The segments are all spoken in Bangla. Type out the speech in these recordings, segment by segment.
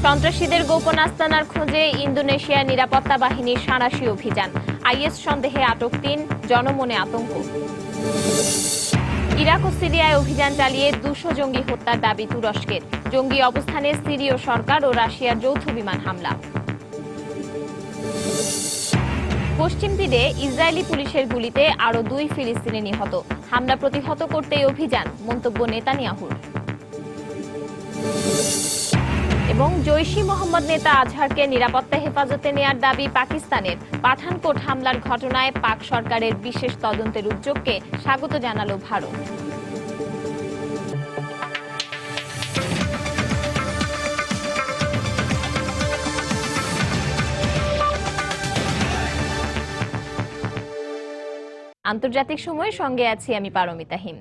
সন্ত্রাসীদের গোপন আস্তানার খোঁজে ইন্দোনেশিয়ার নিরাপত্তা বাহিনীর সাঁড়াশি অভিযান। আইএস সন্দেহে আটক ৩, জনমনে আতঙ্ক। ইরাক ও সিরিয়ায় অভিযান চালিয়ে ২০০ জঙ্গি হত্যার দাবি তুরস্কের। জঙ্গি অবস্থানে সিরীয় সরকার ও রাশিয়ার যৌথ বিমান হামলা। পশ্চিম তীরে ইসরায়েলি পুলিশের গুলিতে আরো ২ ফিলিস্তিনি নিহত। হামলা প্রতিহত করতে অভিযান, মন্তব্য নেতানিয়াহুর। এবং জৈশি মোহাম্মদ নেতা আজহারকে নিরাপত্তা হেফাজতে নেয়ার দাবি পাকিস্তানের। পাঠানকোট হামলার ঘটনায় পাক সরকারের বিশেষ তদন্তের উদ্যোগকে স্বাগত জানালো ভারত। আন্তর্জাতিক সময়ের সঙ্গে আছি আমি পারমিতা হিম।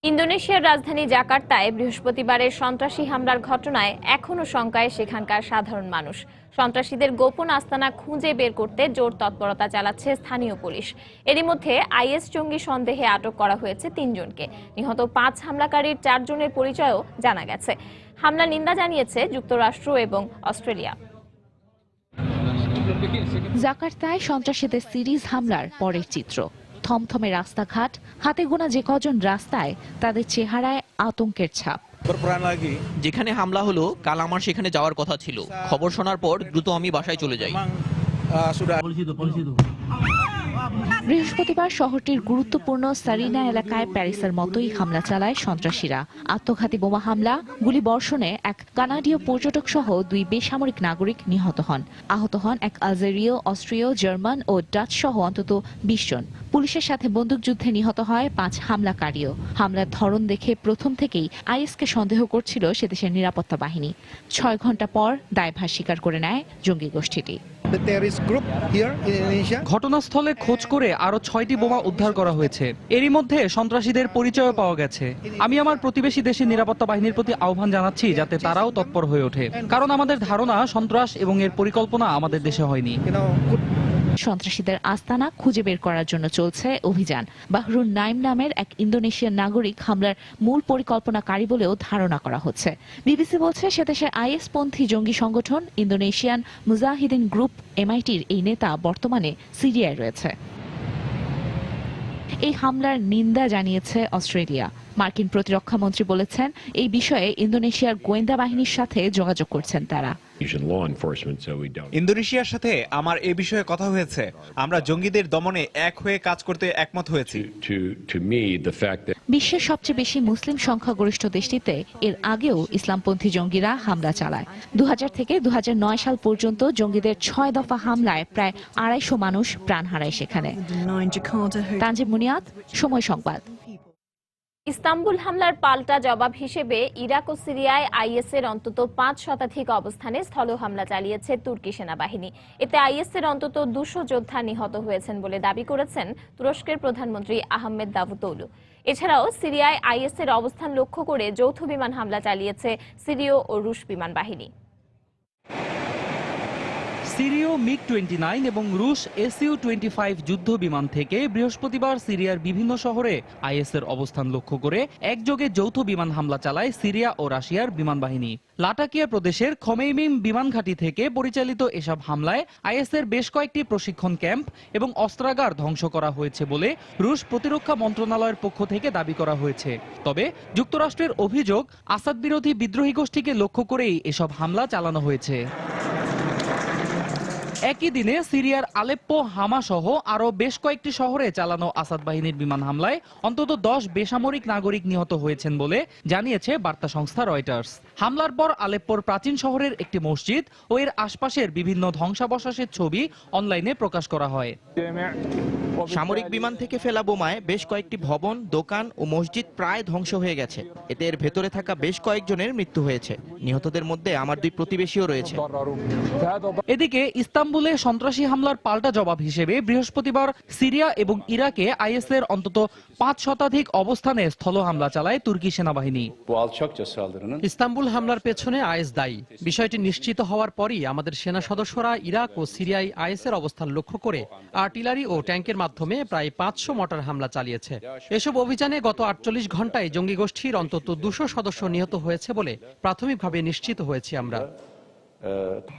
ইন্দোনেশিয়ার রাজধানী জাকার্তায় বৃহস্পতিবারের সন্ত্রাসী হামলার ঘটনায় এখনও শঙ্কায় সেখানকার সাধারণ মানুষ। সন্ত্রাসীদের গোপন আস্তানা খুঁজে বের করতে জোর তৎপরতা চালাচ্ছে স্থানীয় পুলিশ। এরই মধ্যে আইএস জঙ্গি সন্দেহে আটক করা হয়েছে ৩ জনকে। নিহত ৫ হামলাকারীর ৪ জনের পরিচয়ও জানা গেছে। হামলার নিন্দা জানিয়েছে যুক্তরাষ্ট্র এবং অস্ট্রেলিয়া। জাকার্তায় সন্ত্রাসীদের সিরিজ হামলার পরের চিত্র। থমথমে রাস্তাঘাট, হাতে গোনা যে কজন রাস্তায়, তাদের চেহারায় আতঙ্কের ছাপ। যেখানে হামলা হলো কাল আমার সেখানে যাওয়ার কথা ছিল। খবর শোনার পর দ্রুত আমি বাসায় চলে যাই। বৃহস্পতিবার শহরটির গুরুত্বপূর্ণ সারিনা এলাকায় প্যারিসের মতোই হামলা চালায় সন্ত্রাসীরা। আত্মঘাতী বোমা হামলা, গুলি বর্ষণে এক কানাডীয় পর্যটক সহ ২ বেসামরিক নাগরিক নিহত হন। আহত হন এক আলজেরীয়, অস্ট্রীয়, জার্মান ও ডাচ সহ অন্তত ২০ জন। পুলিশের সাথে বন্দুকযুদ্ধে নিহত হয় ৫ হামলাকারীও। হামলার ধরন দেখে প্রথম থেকেই আইএসকে সন্দেহ করছিল সেদেশের নিরাপত্তা বাহিনী। ৬ ঘন্টা পর দায়ভার স্বীকার করে নেয় জঙ্গি গোষ্ঠীটি। ঘটনাস্থলে খোঁজ করে আরো ৬টি বোমা উদ্ধার করা হয়েছে। এরই মধ্যে সন্ত্রাসীদের পরিচয় পাওয়া গেছে। আমি আমার প্রতিবেশী দেশের নিরাপত্তা বাহিনীর প্রতি আহ্বান জানাচ্ছি যাতে তারাও তৎপর হয়ে ওঠে, কারণ আমাদের ধারণা সন্ত্রাস এবং এর পরিকল্পনা আমাদের দেশে হয়নি। সন্ত্রাসীদের আস্তানা খুঁজে বের করার জন্য চলছে অভিযান। বাহরুন নাইম নামের এক ইন্দোনেশিয়ান নাগরিক হামলার মূল পরিকল্পনাকারী বলেও ধারণা করা হচ্ছে। বিবিসি বলছে সেদেশের আইএস পন্থী জঙ্গি সংগঠন ইন্দোনেশিয়ান মুজাহিদিন গ্রুপ এমআইটির এই নেতা বর্তমানে সিরিয়ায় রয়েছে। এই হামলার নিন্দা জানিয়েছে অস্ট্রেলিয়া। মার্কিন প্রতিরক্ষা মন্ত্রী বলেছেন এই বিষয়ে ইন্দোনেশিয়ার গোয়েন্দা বাহিনীর সাথে যোগাযোগ করছেন তারা। ইন্দোনেশিয়ার সাথে আমার এ বিষয়ে কথা হয়েছে। আমরা জঙ্গিদের দমনে এক হয়ে কাজ করতে একমত হয়েছি। বিশ্বের সবচেয়ে বেশি মুসলিম সংখ্যাগরিষ্ঠ দেশটিতে এর আগেও ইসলামপন্থী জঙ্গিরা হামলা চালায়। ২০০০ থেকে ২০০৯ সাল পর্যন্ত জঙ্গিদের ৬ দফা হামলায় প্রায় ২৫০ মানুষ প্রাণ হারায় সেখানে। তানজিম মুনিয়াত, সময় সংবাদ। ইস্তাম্বুল হামলার পাল্টা জবাব হিসেবে ইরাক ও সিরিয়ায় আইএসের অন্তত ৫ শতাধিক অবস্থানে স্থল হামলা চালিয়েছে তুর্কি সেনাবাহিনী। এতে আইএসের অন্তত ২০০ যোদ্ধা নিহত হয়েছেন বলে দাবি করেছেন তুরস্কের প্রধানমন্ত্রী আহমেদ দাভুতোগলু। এছাড়াও সিরিয়ায় আইএসের অবস্থান লক্ষ্য করে যৌথ বিমান হামলা চালিয়েছে সিরীয় ও রুশ বিমান বাহিনী। সিরীয় মিগ-29 এবং রুশ SU-25 যুদ্ধ বিমান থেকে বৃহস্পতিবার সিরিয়ার বিভিন্ন শহরে আইএসের অবস্থান লক্ষ্য করে একযোগে যৌথ বিমান হামলা চালায় সিরিয়া ও রাশিয়ার বিমান বাহিনী। লাটাকিয়া প্রদেশের খমেইমিম বিমান ঘাঁটি থেকে পরিচালিত এসব হামলায় আইএসের বেশ কয়েকটি প্রশিক্ষণ ক্যাম্প এবং অস্ত্রাগার ধ্বংস করা হয়েছে বলে রুশ প্রতিরক্ষা মন্ত্রণালয়ের পক্ষ থেকে দাবি করা হয়েছে। তবে যুক্তরাষ্ট্রের অভিযোগ, আসাদ বিরোধী বিদ্রোহী গোষ্ঠীকে লক্ষ্য করেই এসব হামলা চালানো হয়েছে। একই দিনে সিরিয়ার আলেপ্পো, হামা সহ আরো বেশ কয়েকটি শহরে চালানো আসাদ বাহিনীর বিমান হামলায় অন্তত ১০ বেসামরিক নাগরিক নিহত হয়েছেন বলে জানিয়েছে বার্তা সংস্থা রয়টার্স। হামলার পর আলেপ্পোর প্রাচীন শহরের একটি মসজিদ ও এর আশপাশের বিভিন্ন ধ্বংসাবশেষের ছবি অনলাইনে প্রকাশ করা হয়। সামরিক বিমান থেকে ফেলা বোমায় বেশ কয়েকটি ভবন, দোকান ও মসজিদ প্রায় ধ্বংস হয়ে গেছে। এতে এর ভেতরে থাকা বেশ কয়েকজনের মৃত্যু হয়েছে। নিহতদের মধ্যে আমার ২ প্রতিবেশীও রয়েছে। এদিকে ইস্তাম্বুলে সন্ত্রাসী হামলার পাল্টা জবাব হিসেবে বৃহস্পতিবার সিরিয়া এবং ইরাকে আইএসের অন্তত ৫ শতাধিক অবস্থানে স্থল হামলা চালায় তুর্কি সেনাবাহিনী। ইস্তাম্বুল হামলার পেছনে আইএস দায়ী বিষয়টি নিশ্চিত হওয়ার পরই আমাদের সেনা সদস্যরা ইরাক ও সিরিয়ায় আইএসের অবস্থান লক্ষ্য করে আর্টিলারি ও ট্যাঙ্কের মাধ্যমে প্রায় ৫০০ মর্টার হামলা চালিয়েছে। এসব অভিযানে গত ৪৮ ঘন্টায় জঙ্গি গোষ্ঠীর অন্তত ২০০ সদস্য নিহত হয়েছে বলে প্রাথমিকভাবে নিশ্চিত হয়েছি আমরা।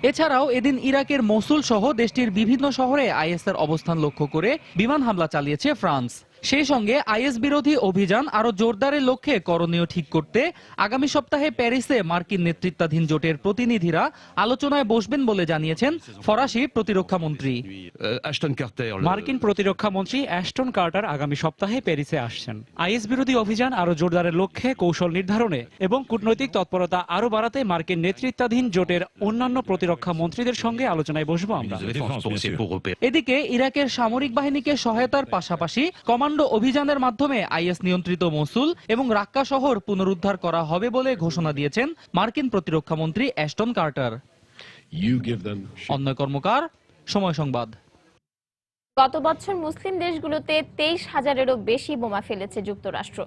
এছাড়াও এদিন ইরাকের মসুল সহ দেশটির বিভিন্ন শহরে আইএসের অবস্থান লক্ষ্য করে বিমান হামলা চালিয়েছে ফ্রান্স। সেই সঙ্গে আইএস বিরোধী অভিযান আরো জোরদারের লক্ষ্যে করণীয় ঠিক করতে আগামী সপ্তাহে প্যারিসে মার্কিন নেতৃত্বাধীন জোটের প্রতিনিধিরা আলোচনায় বসবেন বলে জানিয়েছেন ফরাসি প্রতিরক্ষা মন্ত্রী। মার্কিন প্রতিরক্ষা মন্ত্রী অ্যাশটন কার্টার আগামী সপ্তাহে প্যারিসে আসছেন। আইএস বিরোধী অভিযান আরো জোরদারের লক্ষ্যে কৌশল নির্ধারণে এবং কূটনৈতিক তৎপরতা আরো বাড়াতে মার্কিন নেতৃত্বাধীন জোটের অন্যান্য প্রতিরক্ষা মন্ত্রীদের সঙ্গে আলোচনায় বসবো আমরা। এদিকে ইরাকের সামরিক বাহিনীকে সহায়তার পাশাপাশি কমান্ডো অভিযানের মাধ্যমে আইএস নিয়ন্ত্রিত মসুল এবং রাক্কা শহর পুনরুদ্ধার করা হবে বলে ঘোষণা দিয়েছেন মার্কিন প্রতিরক্ষা মন্ত্রী অ্যাশটন কার্টার। অন্যয় কর্মকার, সময় সংবাদ। গত বছর মুসলিম দেশগুলোতে 23,000-এরও বেশি বোমা ফেলেছে যুক্তরাষ্ট্র।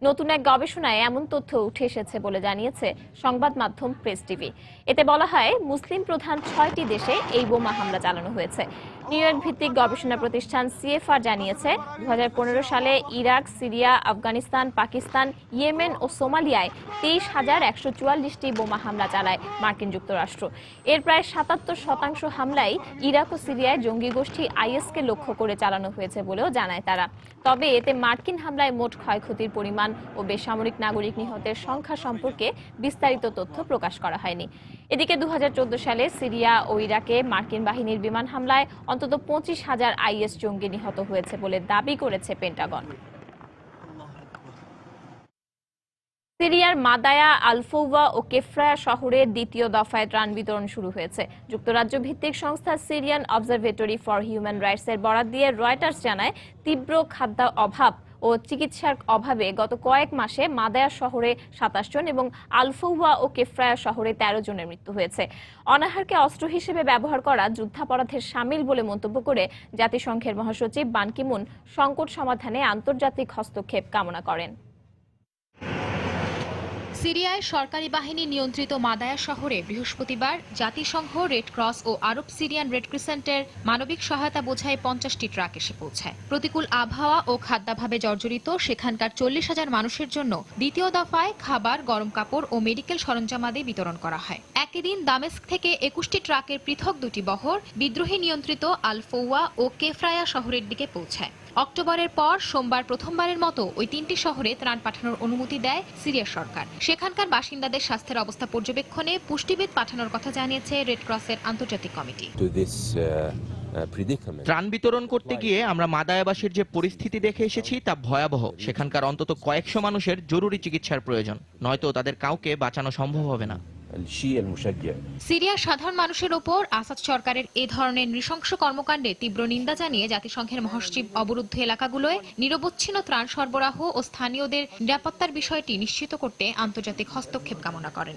নতুন এক গবেষণায় এমন তথ্য উঠে এসেছে বলে জানিয়েছে সংবাদ মাধ্যম প্রেস টিভি। এতে বলা হয়, মুসলিম প্রধান 6টি দেশে এই বোমা হামলা চালানো হয়েছে। নিউ ইয়র্ক ভিত্তিক গবেষণা প্রতিষ্ঠান সিএফআর জানিয়েছে, 2015 সালে Iraq, Syria, Afghanistan, Pakistan, Yemen ও সোমালিয়ায় 23,144টি বোমা হামলা চালায় মার্কিন যুক্তরাষ্ট্র। এর প্রায় 77% হামলাই ইরাক ও সিরিয়ায় জঙ্গি গোষ্ঠী আইএসকে লক্ষ্য করে চালানো হয়েছে বলেও জানায় তারা। তবে এতে মার্কিন হামলায় মোট ক্ষয়ক্ষতির পরিমাণ ও বেসামরিক নাগরিক নিহতের সংখ্যা সম্পর্কে বিস্তারিত তথ্য প্রকাশ করা হয়নি। এদিকে 2014 সালে সিরিয়া ও ইরাকে মার্কিন বাহিনীর বিমান হামলায় অন্তত 25,000 আইএস জঙ্গি নিহত হয়েছে বলে দাবি করেছে পেন্টাগন। সিরিয়ার মাদায়া, আল-ফৌওয়া ও কেফরায়া শহরে দ্বিতীয় দফায় ত্রাণ বিতরণ শুরু হয়েছে। যুক্তরাজ্য ভিত্তিক সংস্থা সিরিয়ান অবজারভেটরি ফর হিউম্যান রাইটসের বরাত দিয়ে রয়টার্স জানায়, তীব্র খাদ্য অভাব ও চিকিৎসার অভাবে গত কয়েক মাসে মাদায়া শহরে 27 জন এবং আল-ফৌওয়া ও কেফরায়া শহরে 13 জনের মৃত্যু হয়েছে। অনাহারকে অস্ত্র হিসেবে ব্যবহার করা যুদ্ধাপরাধের শামিল বলে মন্তব্য করে জাতিসংঘের মহাসচিব বান কি মুন সংকট সমাধানে আন্তর্জাতিক হস্তক্ষেপ কামনা করেন। সিরিয়ায় সরকারি বাহিনী নিয়ন্ত্রিত মাদায়া শহরে বৃহস্পতিবার জাতিসংঘ, রেড ক্রস ও আরব সিরিয়ান রেড ক্রিসেন্টের মানবিক সহায়তা বোঝায় 50টি ট্রাক এসে পৌঁছায়। প্রতিকূল আবহাওয়া ও খাদ্যাভাবে জর্জরিত সেখানকার 40,000 মানুষের জন্য দ্বিতীয় দফায় খাবার, গরম কাপড় ও মেডিকেল সরঞ্জামাদি বিতরণ করা হয়। একই দিন দামেস্ক থেকে 21টি ট্রাকের পৃথক দুটি বহর বিদ্রোহী নিয়ন্ত্রিত আল-ফৌওয়া ও কেফরায়া শহরের দিকে পৌঁছায়। অক্টোবরের পর সোমবার প্রথমবারের মতো ওই 3টি শহরে ত্রাণ পাঠানোর অনুমতি দেয় সিরিয়া সরকার। সেখানকার বাসিন্দাদের স্বাস্থ্যের অবস্থা পর্যবেক্ষণে পুষ্টিবিদ পাঠানোর কথা জানিয়েছে রেড ক্রসের আন্তর্জাতিক কমিটি। ত্রাণ বিতরণ করতে গিয়ে আমরা মাদায়াবাসীর যে পরিস্থিতি দেখে এসেছি তা ভয়াবহ। সেখানকার অন্তত কয়েকশো মানুষের জরুরি চিকিৎসার প্রয়োজন, নয়তো তাদের কাউকে বাঁচানো সম্ভব হবে না। সিরিয়ার সাধারণ মানুষের ওপর আসাদ সরকারের এ ধরনের নৃশংস কর্মকাণ্ডে তীব্র নিন্দা জানিয়ে জাতিসংঘের মহাসচিব অবরুদ্ধ এলাকাগুলোয় নিরবচ্ছিন্ন ত্রাণ সরবরাহ ও স্থানীয়দের নিরাপত্তার বিষয়টি নিশ্চিত করতে আন্তর্জাতিক হস্তক্ষেপ কামনা করেন।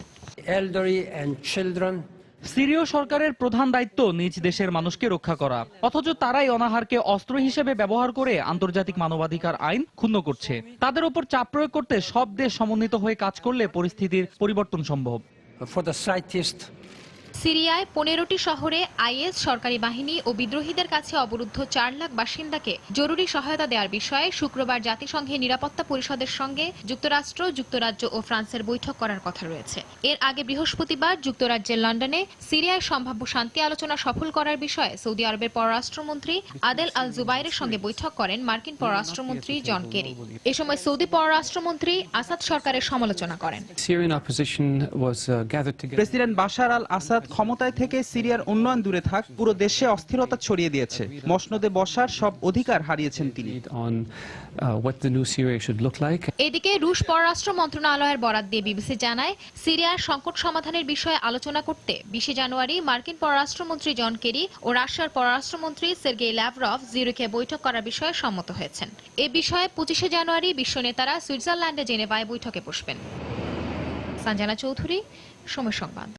সিরীয় সরকারের প্রধান দায়িত্ব নিজ দেশের মানুষকে রক্ষা করা, অথচ তারাই অনাহারকে অস্ত্র হিসেবে ব্যবহার করে আন্তর্জাতিক মানবাধিকার আইন ক্ষুণ্ণ করছে। তাদের উপর চাপ প্রয়োগ করতে সব দেশ সমন্বিত হয়ে কাজ করলে পরিস্থিতির পরিবর্তন সম্ভব। সিরিয়ায় 15টি শহরে আইএস সরকারি বাহিনী ও বিদ্রোহীদের কাছে অবরুদ্ধ 4 লাখ বাসিন্দাকে জরুরি সহায়তা দেওয়ার বিষয়ে শুক্রবার জাতিসংঘের নিরাপত্তা পরিষদের সঙ্গে যুক্তরাষ্ট্র, যুক্তরাজ্য ও ফ্রান্সের বৈঠক করার কথা রয়েছে। এর আগে বৃহস্পতিবার যুক্তরাজ্যের লন্ডনে সিরিয়ায় সম্ভাব্য শান্তি আলোচনা সফল করার বিষয়ে সৌদি আরবের পররাষ্ট্রমন্ত্রী আদেল আল জুবাইরের সঙ্গে বৈঠক করেন মার্কিন পররাষ্ট্রমন্ত্রী জন কেরি। এ সময় সৌদি পররাষ্ট্রমন্ত্রী আসাদ সরকারের সমালোচনা করেন। প্রেসিডেন্ট বাশার আল আসাদ ক্ষমতায় থেকে সিরিয়ার উন্নয়ন দূরে থাক, পুরো দেশে অস্থিরতা ছড়িয়ে দিয়েছে। মসনদে বসার সব অধিকার হারিয়েছেন তিনি। এদিকে রুশ পররাষ্ট্র মন্ত্রণালয়ের বরাত দিয়ে বিবিসি জানায়, সিরিয়ার সংকট সমাধানের বিষয়ে আলোচনা করতে 20 জানুয়ারি মার্কিন পররাষ্ট্রমন্ত্রী জন কেরি ও রাশিয়ার পররাষ্ট্রমন্ত্রী সের্গেই ল্যাভরভ জিউরিখে বৈঠক করার বিষয়ে সম্মত হয়েছেন। এ বিষয়ে 25 জানুয়ারি বিশ্ব নেতারা সুইজারল্যান্ডে জেনেভায় বৈঠকে বসবেন। সঞ্জনা চৌধুরী, সময় সংবাদ।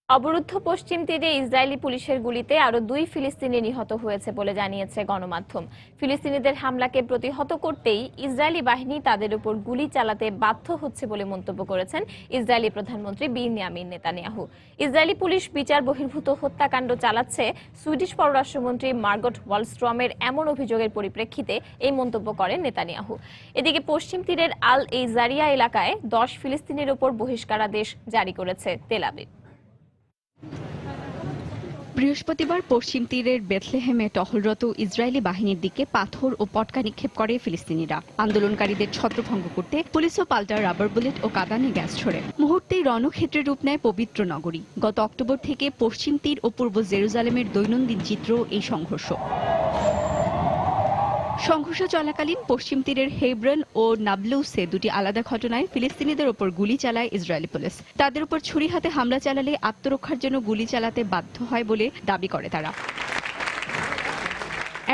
অবরুদ্ধ পশ্চিম তীরে ইসরায়েলি পুলিশের গুলিতে আরো 2 ফিলিস্তিনি নিহত হয়েছে বলে জানিয়েছে গণমাধ্যম। ফিলিস্তিনিদের হামলাকে প্রতিহত করতেই ইসরায়েলি বাহিনী তাদের উপর গুলি চালাতে বাধ্য হচ্ছে বলে মন্তব্য করেছেন ইসরায়েলি প্রধানমন্ত্রী বিনয়ামিন নেতানিয়াহু। ইসরায়েলি পুলিশ বিচার বহির্ভূত হত্যাকাণ্ড চালাচ্ছে, সুইডিশ পররাষ্ট্রমন্ত্রী মার্গট ওয়ালস্ট্রমের এমন অভিযোগের পরিপ্রেক্ষিতে এই মন্তব্য করেন নেতানিয়াহু। এদিকে পশ্চিম তীরের আল জারিয়া এলাকায় 10 ফিলিস্তিনির উপর বহিষ্কারাদেশ জারি করেছে তেল আবিব। বৃহস্পতিবার পশ্চিম তীরের বেথলেহেমে টহলরত ইসরায়েলি বাহিনীর দিকে পাথর ও পটকা নিক্ষেপ করে ফিলিস্তিনিরা। আন্দোলনকারীদের ছত্রভঙ্গ করতে পুলিশও পাল্টা রাবার বুলেট ও কাঁদানে গ্যাস ছোড়ে। মুহূর্তেই রণক্ষেত্রে রূপ নেয় পবিত্র নগরী। গত অক্টোবর থেকে পশ্চিম তীর ও পূর্ব জেরুজালেমের দৈনন্দিন চিত্র এই সংঘর্ষ। সংঘর্ষ চলাকালীন পশ্চিম তীরের হেব্রন ও নাবলুসে দুটি আলাদা ঘটনায় ফিলিস্তিনিদের ওপর গুলি চালায় ইসরায়েলি পুলিশ। তাদের উপর ছুরি হাতে হামলা চালালে আত্মরক্ষার জন্য গুলি চালাতে বাধ্য হয় বলে দাবি করে তারা।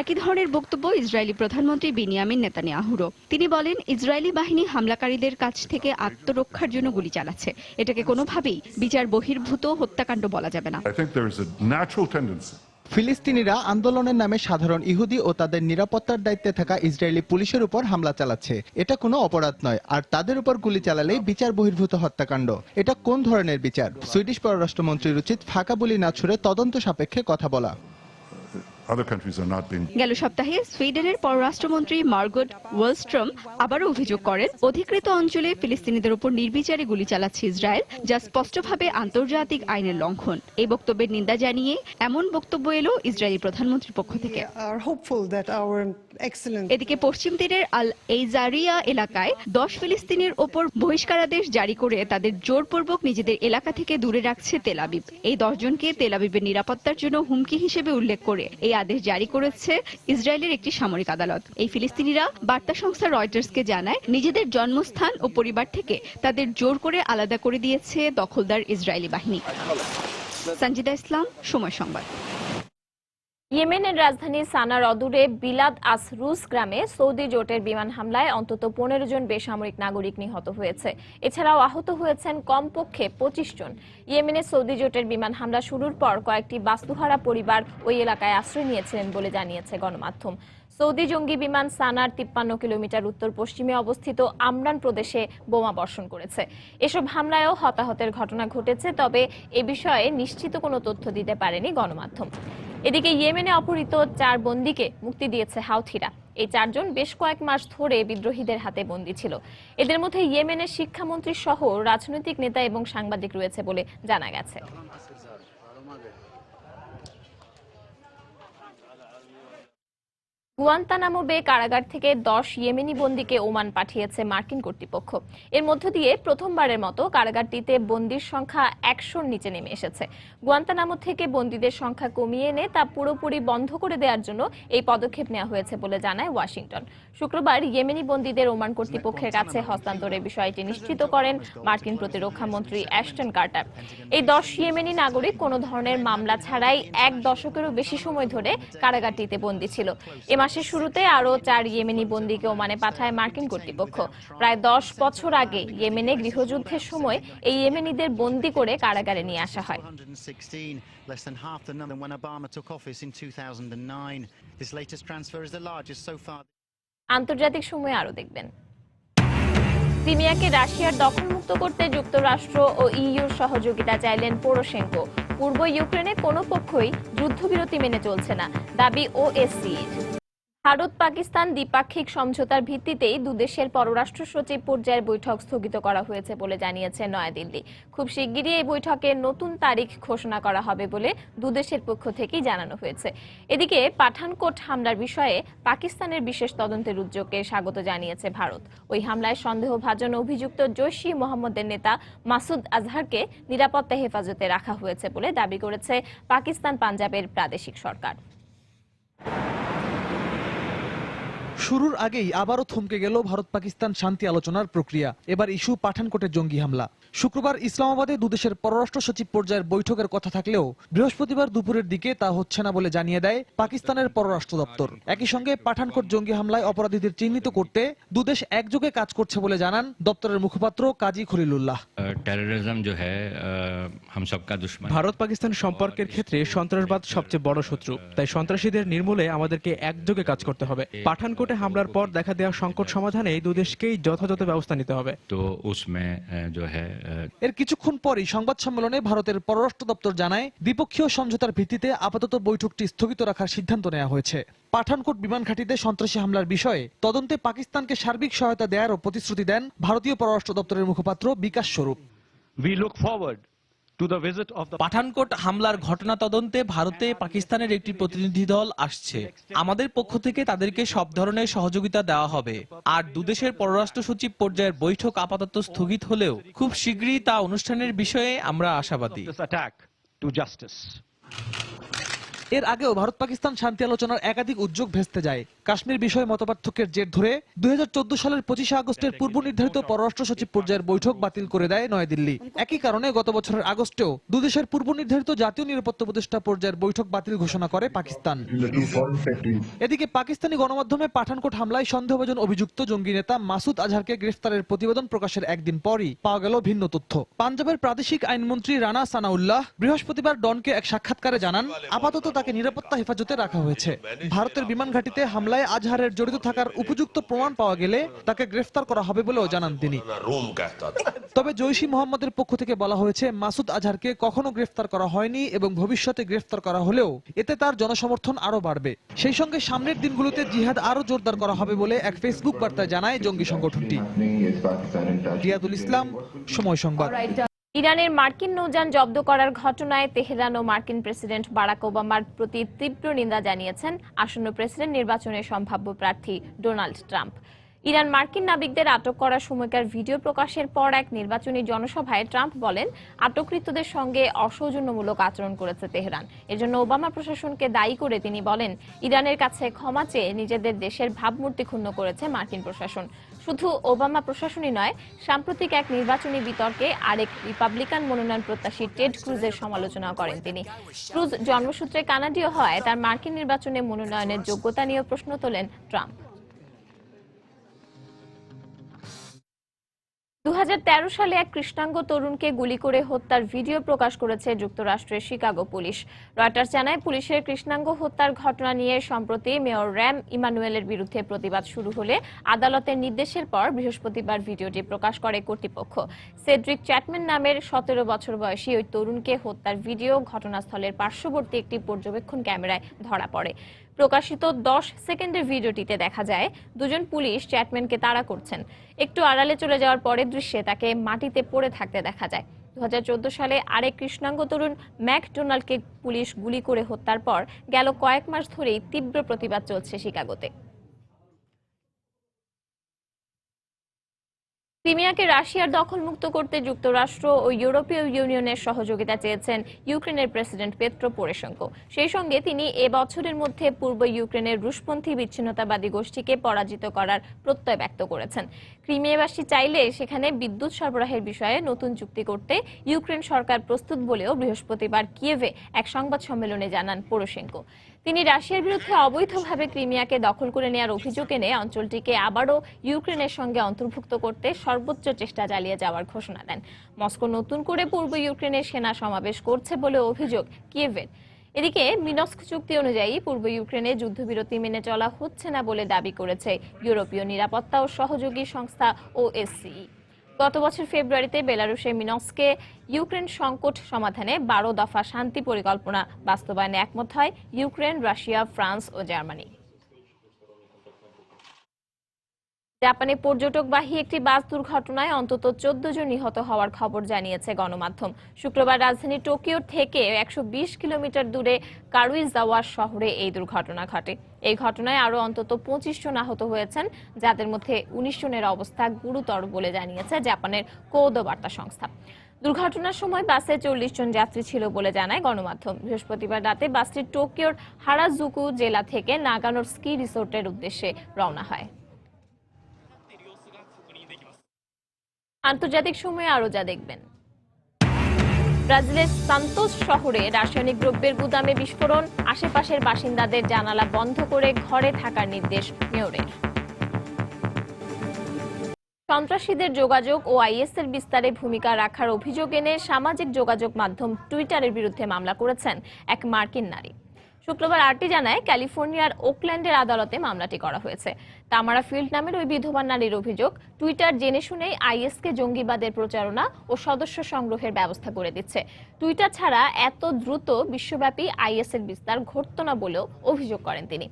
একই ধরনের বক্তব্য ইসরায়েলি প্রধানমন্ত্রী বিনিয়ামিন নেতানিয়াহুরও। তিনি বলেন, ইসরায়েলি বাহিনী হামলাকারীদের কাছ থেকে আত্মরক্ষার জন্য গুলি চালাচ্ছে। এটাকে কোনোভাবেই বিচার বহির্ভূত হত্যাকাণ্ড বলা যাবে না। ফিলিস্তিনিরা আন্দোলনের নামে সাধারণ ইহুদি ও তাদের নিরাপত্তার দায়িত্বে থাকা ইসরায়েলি পুলিশের উপর হামলা চালাচ্ছে। এটা কোনো অপরাধ নয়, আর তাদের উপর গুলি চালালেই বিচার বহির্ভূত হত্যাকাণ্ড। এটা কোন ধরনের বিচার? সুইডিশ পররাষ্ট্রমন্ত্রীর উচিত ফাঁকা বুলি না ছুড়ে তদন্ত সাপেক্ষে কথা বলা। গেল সপ্তাহে সুইডেনের পররাষ্ট্রমন্ত্রী মার্গট ওয়ালস্ট্রম আবারও অভিযোগ করেন, অধিকৃত অঞ্চলে ফিলিস্তিনিদের উপর নির্বিচারে গুলি চালাচ্ছে ইসরায়েল, যা স্পষ্টভাবে আন্তর্জাতিক আইনের লঙ্ঘন। এই বক্তব্যের নিন্দা জানিয়ে এমন বক্তব্য এলো ইসরায়েলি প্রধানমন্ত্রীর পক্ষ থেকে। এদিকে পশ্চিম তীরের আল এইজারিয়া এলাকায় 10 ফিলিস্তিনির ওপর বহিষ্কারাদেশ জারি করে তাদের জোরপূর্বক নিজেদের এলাকা থেকে দূরে রাখছে তেল আবিব। এই 10 জনকে তেল আবিবের নিরাপত্তার জন্য হুমকি হিসেবে উল্লেখ করে এই আদেশ জারি করেছে ইসরায়েলের একটি সামরিক আদালত। এই ফিলিস্তিনিরা বার্তা সংস্থা রয়টার্সকে জানায়, নিজেদের জন্মস্থান ও পরিবার থেকে তাদের জোর করে আলাদা করে দিয়েছে দখলদার ইসরায়েলি বাহিনী। সঞ্জিদা ইসলাম, সময় সংবাদ। ইয়েমেনের রাজধানী সানার অদূরে বিলাদ আসরুস গ্রামে সৌদি জোটের বিমান হামলায় অন্তত 15 জন বেসামরিক নাগরিক নিহত হয়েছে। এছাড়াও আহত হয়েছেন কমপক্ষে 25 জন। ইয়েমেনে সৌদি জোটের বিমান হামলা শুরুর পর কয়েকটি বাস্তুহারা পরিবার ওই এলাকায় আশ্রয় নিয়েছিলেন বলে জানিয়েছে গণমাধ্যম। সৌদি জঙ্গি বিমান সানার 53 কিলোমিটার উত্তর পশ্চিমে অবস্থিত আমরান প্রদেশে বোমা বর্ষণ করেছে। এসব হামলায়ও হতাহতের ঘটনা ঘটেছে, তবে এ বিষয়ে নিশ্চিত কোনো তথ্য দিতে পারেনি গণমাধ্যম। এদিকে ইয়েমেনে অপহৃত 4 বন্দীকে মুক্তি দিয়েছে হাউথিরা। এই 4 জন বেশ কয়েক মাস ধরে বিদ্রোহীদের হাতে বন্দী ছিল। এদের মধ্যে ইয়েমেনের শিক্ষামন্ত্রী সহ রাজনৈতিক নেতা এবং সাংবাদিক রয়েছে বলে জানা গেছে। গুয়ান্তানামো বে কারাগার থেকে 10 ইয়েমেনি বন্দীকে ওমান পাঠিয়েছে মার্কিন কর্তৃপক্ষ। এর মধ্য দিয়ে প্রথমবারের মতো কারাগারটিতে বন্দীর সংখ্যা 100-র নিচে নেমে এসেছে। গুয়ান্তানামো থেকে বন্দীদের সংখ্যা কমিয়ে এনে তা পুরোপুরি বন্ধ করে দেওয়ার জন্য এই পদক্ষেপ নেওয়া হয়েছে বলে জানায় ওয়াশিংটন। শুক্রবার ইয়েমেনি বন্দীদের ওমান কর্তৃপক্ষের কাছে হস্তান্তরের বিষয়টি নিশ্চিত করেন মার্কিন প্রতিরক্ষা মন্ত্রী অ্যাশটন কার্টার। এই 10 ইয়েমেনি নাগরিক কোনো ধরনের মামলা ছাড়াই 1 দশকেরও বেশি সময় ধরে কারাগারটিতে বন্দী ছিল। এ মাসের শুরুতে আরো 4 ইয়েমেনি বন্দীকে ওমানে পাঠায় মার্কিন কর্তৃপক্ষ। প্রায় 10 বছর আগে ইয়েমেনে গৃহযুদ্ধের সময় এই ইয়েমেনিদের বন্দী করে কারাগারে নিয়ে আসা হয়। আন্তর্জাতিক সময় আরো দেখবেন। ক্রিমিয়াকে রাশিয়ার দখলমুক্ত করতে যুক্তরাষ্ট্র ও ইইউর সহযোগিতা চাইলেন পোরোশেঙ্কো। পূর্ব ইউক্রেনে কোনো পক্ষই যুদ্ধবিরতি মেনে চলছে না, দাবি ওএসসির। ভারত পাকিস্তান দ্বিপাক্ষিক সমঝোতার ভিত্তিতেই দুদেশের পররাষ্ট্র সচিব পর্যায়ের বৈঠক স্থগিত করা হয়েছে বলে জানিয়েছে নয়াদিল্লি। খুব শিগগিরই এই বৈঠকের নতুন তারিখ ঘোষণা করা হবে বলে দুদেশের পক্ষ থেকেই জানানো হয়েছে। এদিকে পাঠানকোট হামলার বিষয়ে পাকিস্তানের বিশেষ তদন্তের উদ্যোগকে স্বাগত জানিয়েছে ভারত। ওই হামলায় সন্দেহভাজন অভিযুক্ত জৈশ-ই মোহাম্মদের নেতা মাসুদ আজহারকে নিরাপত্তা হেফাজতে রাখা হয়েছে বলে দাবি করেছে পাকিস্তান পাঞ্জাবের প্রাদেশিক সরকার। শুরুর আগেই আবারও থমকে গেল ভারত পাকিস্তান শান্তি আলোচনার প্রক্রিয়া। এবার ইস্যু পাঠানকোটের জঙ্গি হামলা। শুক্রবার ইসলামাবাদে দুদেশের পররাষ্ট্র সচিব পর্যায়ের বৈঠকের কথা থাকলেও বৃহস্পতিবার দুপুরের দিকে তা হচ্ছে না বলে জানিয়ে দেয় পাকিস্তানের পররাষ্ট্র দপ্তর। একই সঙ্গে পাঠানকোট জঙ্গি হামলায় অপরাধীদের চিহ্নিত করতে দুদেশ একযোগে কাজ করছে বলে জানান দপ্তরের মুখপাত্র কাজী খলিলুল্লাহ। ভারত পাকিস্তান সম্পর্কের ক্ষেত্রে সন্ত্রাসবাদ সবচেয়ে বড় শত্রু, তাই সন্ত্রাসীদের নির্মূলে আমাদেরকে একযোগে কাজ করতে হবে। পাঠানকোটে হামলার পর দেখা দেওয়া সংকট সমাধানে এই দুদেশকেই যথাযথ ব্যবস্থা নিতে হবে। এর কিছুক্ষণ পরই সংবাদ সম্মেলনে ভারতের পররাষ্ট্র দপ্তর জানায়, দ্বিপক্ষীয় সমঝোতার ভিত্তিতে আপাতত বৈঠকটি স্থগিত রাখার সিদ্ধান্ত নেওয়া হয়েছে। পাঠানকোট বিমান ঘাঁটিতে সন্ত্রাসী হামলার বিষয়ে তদন্তে পাকিস্তানকে সার্বিক সহায়তা দেওয়ারও প্রতিশ্রুতি দেন ভারতীয় পররাষ্ট্র দপ্তরের মুখপাত্র বিকাশ স্বরূপ। We look forward পাঠানকোট হামলার ঘটনা তদন্তে ভারতে পাকিস্তানের একটি প্রতিনিধি দল আসছে। আমাদের পক্ষ থেকে তাদেরকে সব ধরনের সহযোগিতা দেওয়া হবে। আর দুদেশের পররাষ্ট্র সচিব পর্যায়ের বৈঠক আপাতত স্থগিত হলেও খুব শীঘ্রই তা অনুষ্ঠানের বিষয়ে আমরা আশাবাদী। এর আগেও ভারত পাকিস্তান শান্তি আলোচনার একাধিক উদ্যোগ ভেস্তে যায়। কাশ্মীর বিষয়ে মতপার্থক্যের জের ধরে 2014 সালের 25 আগস্টের পূর্ব নির্ধারিত পররাষ্ট্র সচিব পর্যায়ের বৈঠক বাতিল করে দেয় নয়াদিল্লি। একই কারণে গত বছরের আগস্টেও দুদেশের পূর্ব নির্ধারিত জাতীয় নিরাপত্তা উপদেষ্টা পর্যায়ের বৈঠক বাতিল ঘোষণা করে পাকিস্তান। এদিকে পাকিস্তানি গণমাধ্যমে পাঠানকোট হামলায় সন্দেহভাজন অভিযুক্ত জঙ্গি নেতা মাসুদ আজহারকে গ্রেফতারের প্রতিবেদন প্রকাশের একদিন পরই পাওয়া গেল ভিন্ন তথ্য। পাঞ্জাবের প্রাদেশিক আইনমন্ত্রী রানা সানাউল্লাহ বৃহস্পতিবার ডনকে এক সাক্ষাৎকারে জানান, আপাতত তাকে নিরাপত্তা হেফাজতে রাখা হয়েছে। ভারতের বিমান ঘাঁটিতে হামলায় আজহারের জড়িত থাকার উপযুক্ত প্রমাণ পাওয়া গেলে তাকে গ্রেফতার করা হবে বলেও জানান তিনি। তবে জৈশ ই মোহাম্মদের পক্ষ থেকে বলা হয়েছে, মাসুদ আজহারকে কখনো গ্রেফতার করা হয়নি এবং ভবিষ্যতে গ্রেফতার করা হলেও এতে তার জনসমর্থন আরো বাড়বে। সেই সঙ্গে সামনের দিনগুলোতে জিহাদ আরো জোরদার করা হবে বলে এক ফেসবুক বার্তায় জানায় জঙ্গি সংগঠনটি। রিয়াদুল ইসলাম, সময় সংবাদ। ইরানের মার্কিন নৌযান জব্দ করার ঘটনায় তেহরান ও মার্কিন প্রেসিডেন্ট বারাক ওবামার প্রতি তীব্র নিন্দা জানিয়েছেন আসন্ন প্রেসিডেন্ট নির্বাচনের সম্ভাব্য প্রার্থী ডোনাল্ড ট্রাম্প। ইরান মার্কিন নাবিকদের আটক করার সময়কার ভিডিও প্রকাশের পর এক নির্বাচনী জনসভায় ট্রাম্প বলেন, আটককৃতদের সঙ্গে অসৌজন্যমূলক আচরণ করেছে তেহরান। এজন্য ওবামা প্রশাসনকে দায়ী করে তিনি বলেন, ইরানের কাছে ক্ষমা চেয়ে নিজেদের দেশের ভাবমূর্তি ক্ষুণ্ণ করেছে মার্কিন প্রশাসন। শুধু ওবামা প্রশাসনই নয়, সাম্প্রতিক এক নির্বাচনী বিতর্কে আরেক রিপাবলিকান মনোনয়ন প্রত্যাশী টেড ক্রুজের সমালোচনা করেন তিনি। ক্রুজ জন্মসূত্রে কানাডীয় হয় তার মার্কিন নির্বাচনে মনোনয়নের যোগ্যতা নিয়ে প্রশ্ন তোলেন ট্রাম্প। 2013 সালে এক কৃষ্ণাঙ্গ তরুণকে গুলি করে হত্যার ভিডিও প্রকাশ করেছে যুক্তরাষ্ট্রের শিকাগো পুলিশ। রয়টার্স জানায়, পুলিশের কৃষ্ণাঙ্গ হত্যার ঘটনা নিয়ে সম্প্রতি মেয়র র্যাম ইমানুয়েলের বিরুদ্ধে প্রতিবাদ শুরু হলে আদালতের নির্দেশের পর বৃহস্পতিবার ভিডিওটি প্রকাশ করে কর্তৃপক্ষ। সেড্রিক চ্যাটম্যান নামের 17 বছর বয়সী ওই তরুণকে হত্যার ভিডিও ঘটনাস্থলের পার্শ্ববর্তী একটি পর্যবেক্ষণ ক্যামেরায় ধরা পড়ে। প্রকাশিত 10 সেকেন্ডের ভিডিওটিতে দেখা যায় দুজন পুলিশ চ্যাটম্যানকে তাড়া করছেন। একটু আড়ালে চলে যাওয়ার পরের দৃশ্যে তাকে মাটিতে পড়ে থাকতে দেখা যায়। 2014 সালে আরেক কৃষ্ণাঙ্গ তরুণ ম্যাকডোনাল্ডকে পুলিশ গুলি করে হত্যার পর গেল কয়েক মাস ধরেই তীব্র প্রতিবাদ চলছে শিকাগোতে। ক্রিমিয়াকে রাশিয়ার দখলমুক্ত করতে যুক্তরাষ্ট্র ও ইউরোপীয় ইউনিয়নের সহযোগিতা চেয়েছেন ইউক্রেনের প্রেসিডেন্ট পেট্রো পোরোশেঙ্কো। সেই সঙ্গে তিনি এ বছরের মধ্যে পূর্ব ইউক্রেনের রুশপন্থী বিচ্ছিন্নতাবাদী গোষ্ঠীকে পরাজিত করার প্রত্যয় ব্যক্ত করেছেন। ক্রিমিয়াবাসী চাইলে সেখানে বিদ্যুৎ সরবরাহের বিষয়ে নতুন চুক্তি করতে ইউক্রেন সরকার প্রস্তুত বলেও বৃহস্পতিবার কিয়েভে এক সংবাদ সম্মেলনে জানান পোরোশেঙ্কো। তিনি রাশিয়ার বিরুদ্ধে অবৈধভাবে ক্রিমিয়াকে দখল করে নেওয়ার অভিযোগ এনে অঞ্চলটিকে আবারও ইউক্রেনের সঙ্গে অন্তর্ভুক্ত করতে সর্বোচ্চ চেষ্টা চালিয়ে যাওয়ার ঘোষণা দেন। মস্কো নতুন করে পূর্ব ইউক্রেনের সেনা সমাবেশ করছে বলে অভিযোগ কিয়েভের। এদিকে মিনস্ক চুক্তি অনুযায়ী পূর্ব ইউক্রেনে যুদ্ধবিরতি মেনে চলা হচ্ছে না বলে দাবি করেছে ইউরোপীয় নিরাপত্তা ও সহযোগী সংস্থা OSCE। গত বছর ফেব্রুয়ারিতে বেলারুশের মিনস্কে ইউক্রেন সংকট সমাধানে 12 দফা শান্তি পরিকল্পনা বাস্তবায়নে একমত হয় ইউক্রেন, রাশিয়া, ফ্রান্স ও জার্মানি। জাপানে পর্যটকবাহী একটি বাস দুর্ঘটনায় অন্তত 14 জন নিহত হওয়ার খবর জানিয়েছে গণমাধ্যম। শুক্রবার রাজধানী টোকিও থেকে 120 কিলোমিটার দূরে কারুইজাওয়া শহরে এই দুর্ঘটনা ঘটে। এই ঘটনায় আরও অন্তত 25 জন আহত হয়েছেন, যাদের মধ্যে 19 জনের অবস্থা গুরুতর বলে জানিয়েছে জাপানের কোদো বার্তা সংস্থা। দুর্ঘটনার সময় বাসে 40 জন যাত্রী ছিল বলে জানায় গণমাধ্যম। বৃহস্পতিবার রাতে বাসটি টোকিওর হারাজুকু জেলা থেকে নাগানোর স্কি রিসোর্টের উদ্দেশ্যে রওনা হয়। আন্তর্জাতিক সময়ে আরো যা দেখবেন, ব্রাজিলের সান্তোস শহরে রাসায়নিক দ্রব্যের গুদামে বিস্ফোরণ, আশেপাশের বাসিন্দাদের জানালা বন্ধ করে ঘরে থাকার নির্দেশ মেয়রের। সন্ত্রাসীদের যোগাযোগ ও আইএসের বিস্তারে ভূমিকা রাখার অভিযোগ এনে সামাজিক যোগাযোগ মাধ্যম টুইটারের বিরুদ্ধে মামলা করেছেন এক মার্কিন নারী। শুক্রবার আরটি জানায়, ক্যালিফোর্নিয়ার ওকল্যান্ডের আদালতে মামলাটি করা হয়েছে। তামারা ফিল্ড নামের ওই বিধবা নারীর অভিযোগ, টুইটার জেনে শুনেই আইএসকে জঙ্গিবাদের প্রচারণা ও সদস্য সংগ্রহের ব্যবস্থা করে দিচ্ছে। টুইটার ছাড়া এত দ্রুত বিশ্বব্যাপী আইএসের বিস্তার ঘটত না বলেও অভিযোগ করেন তিনি।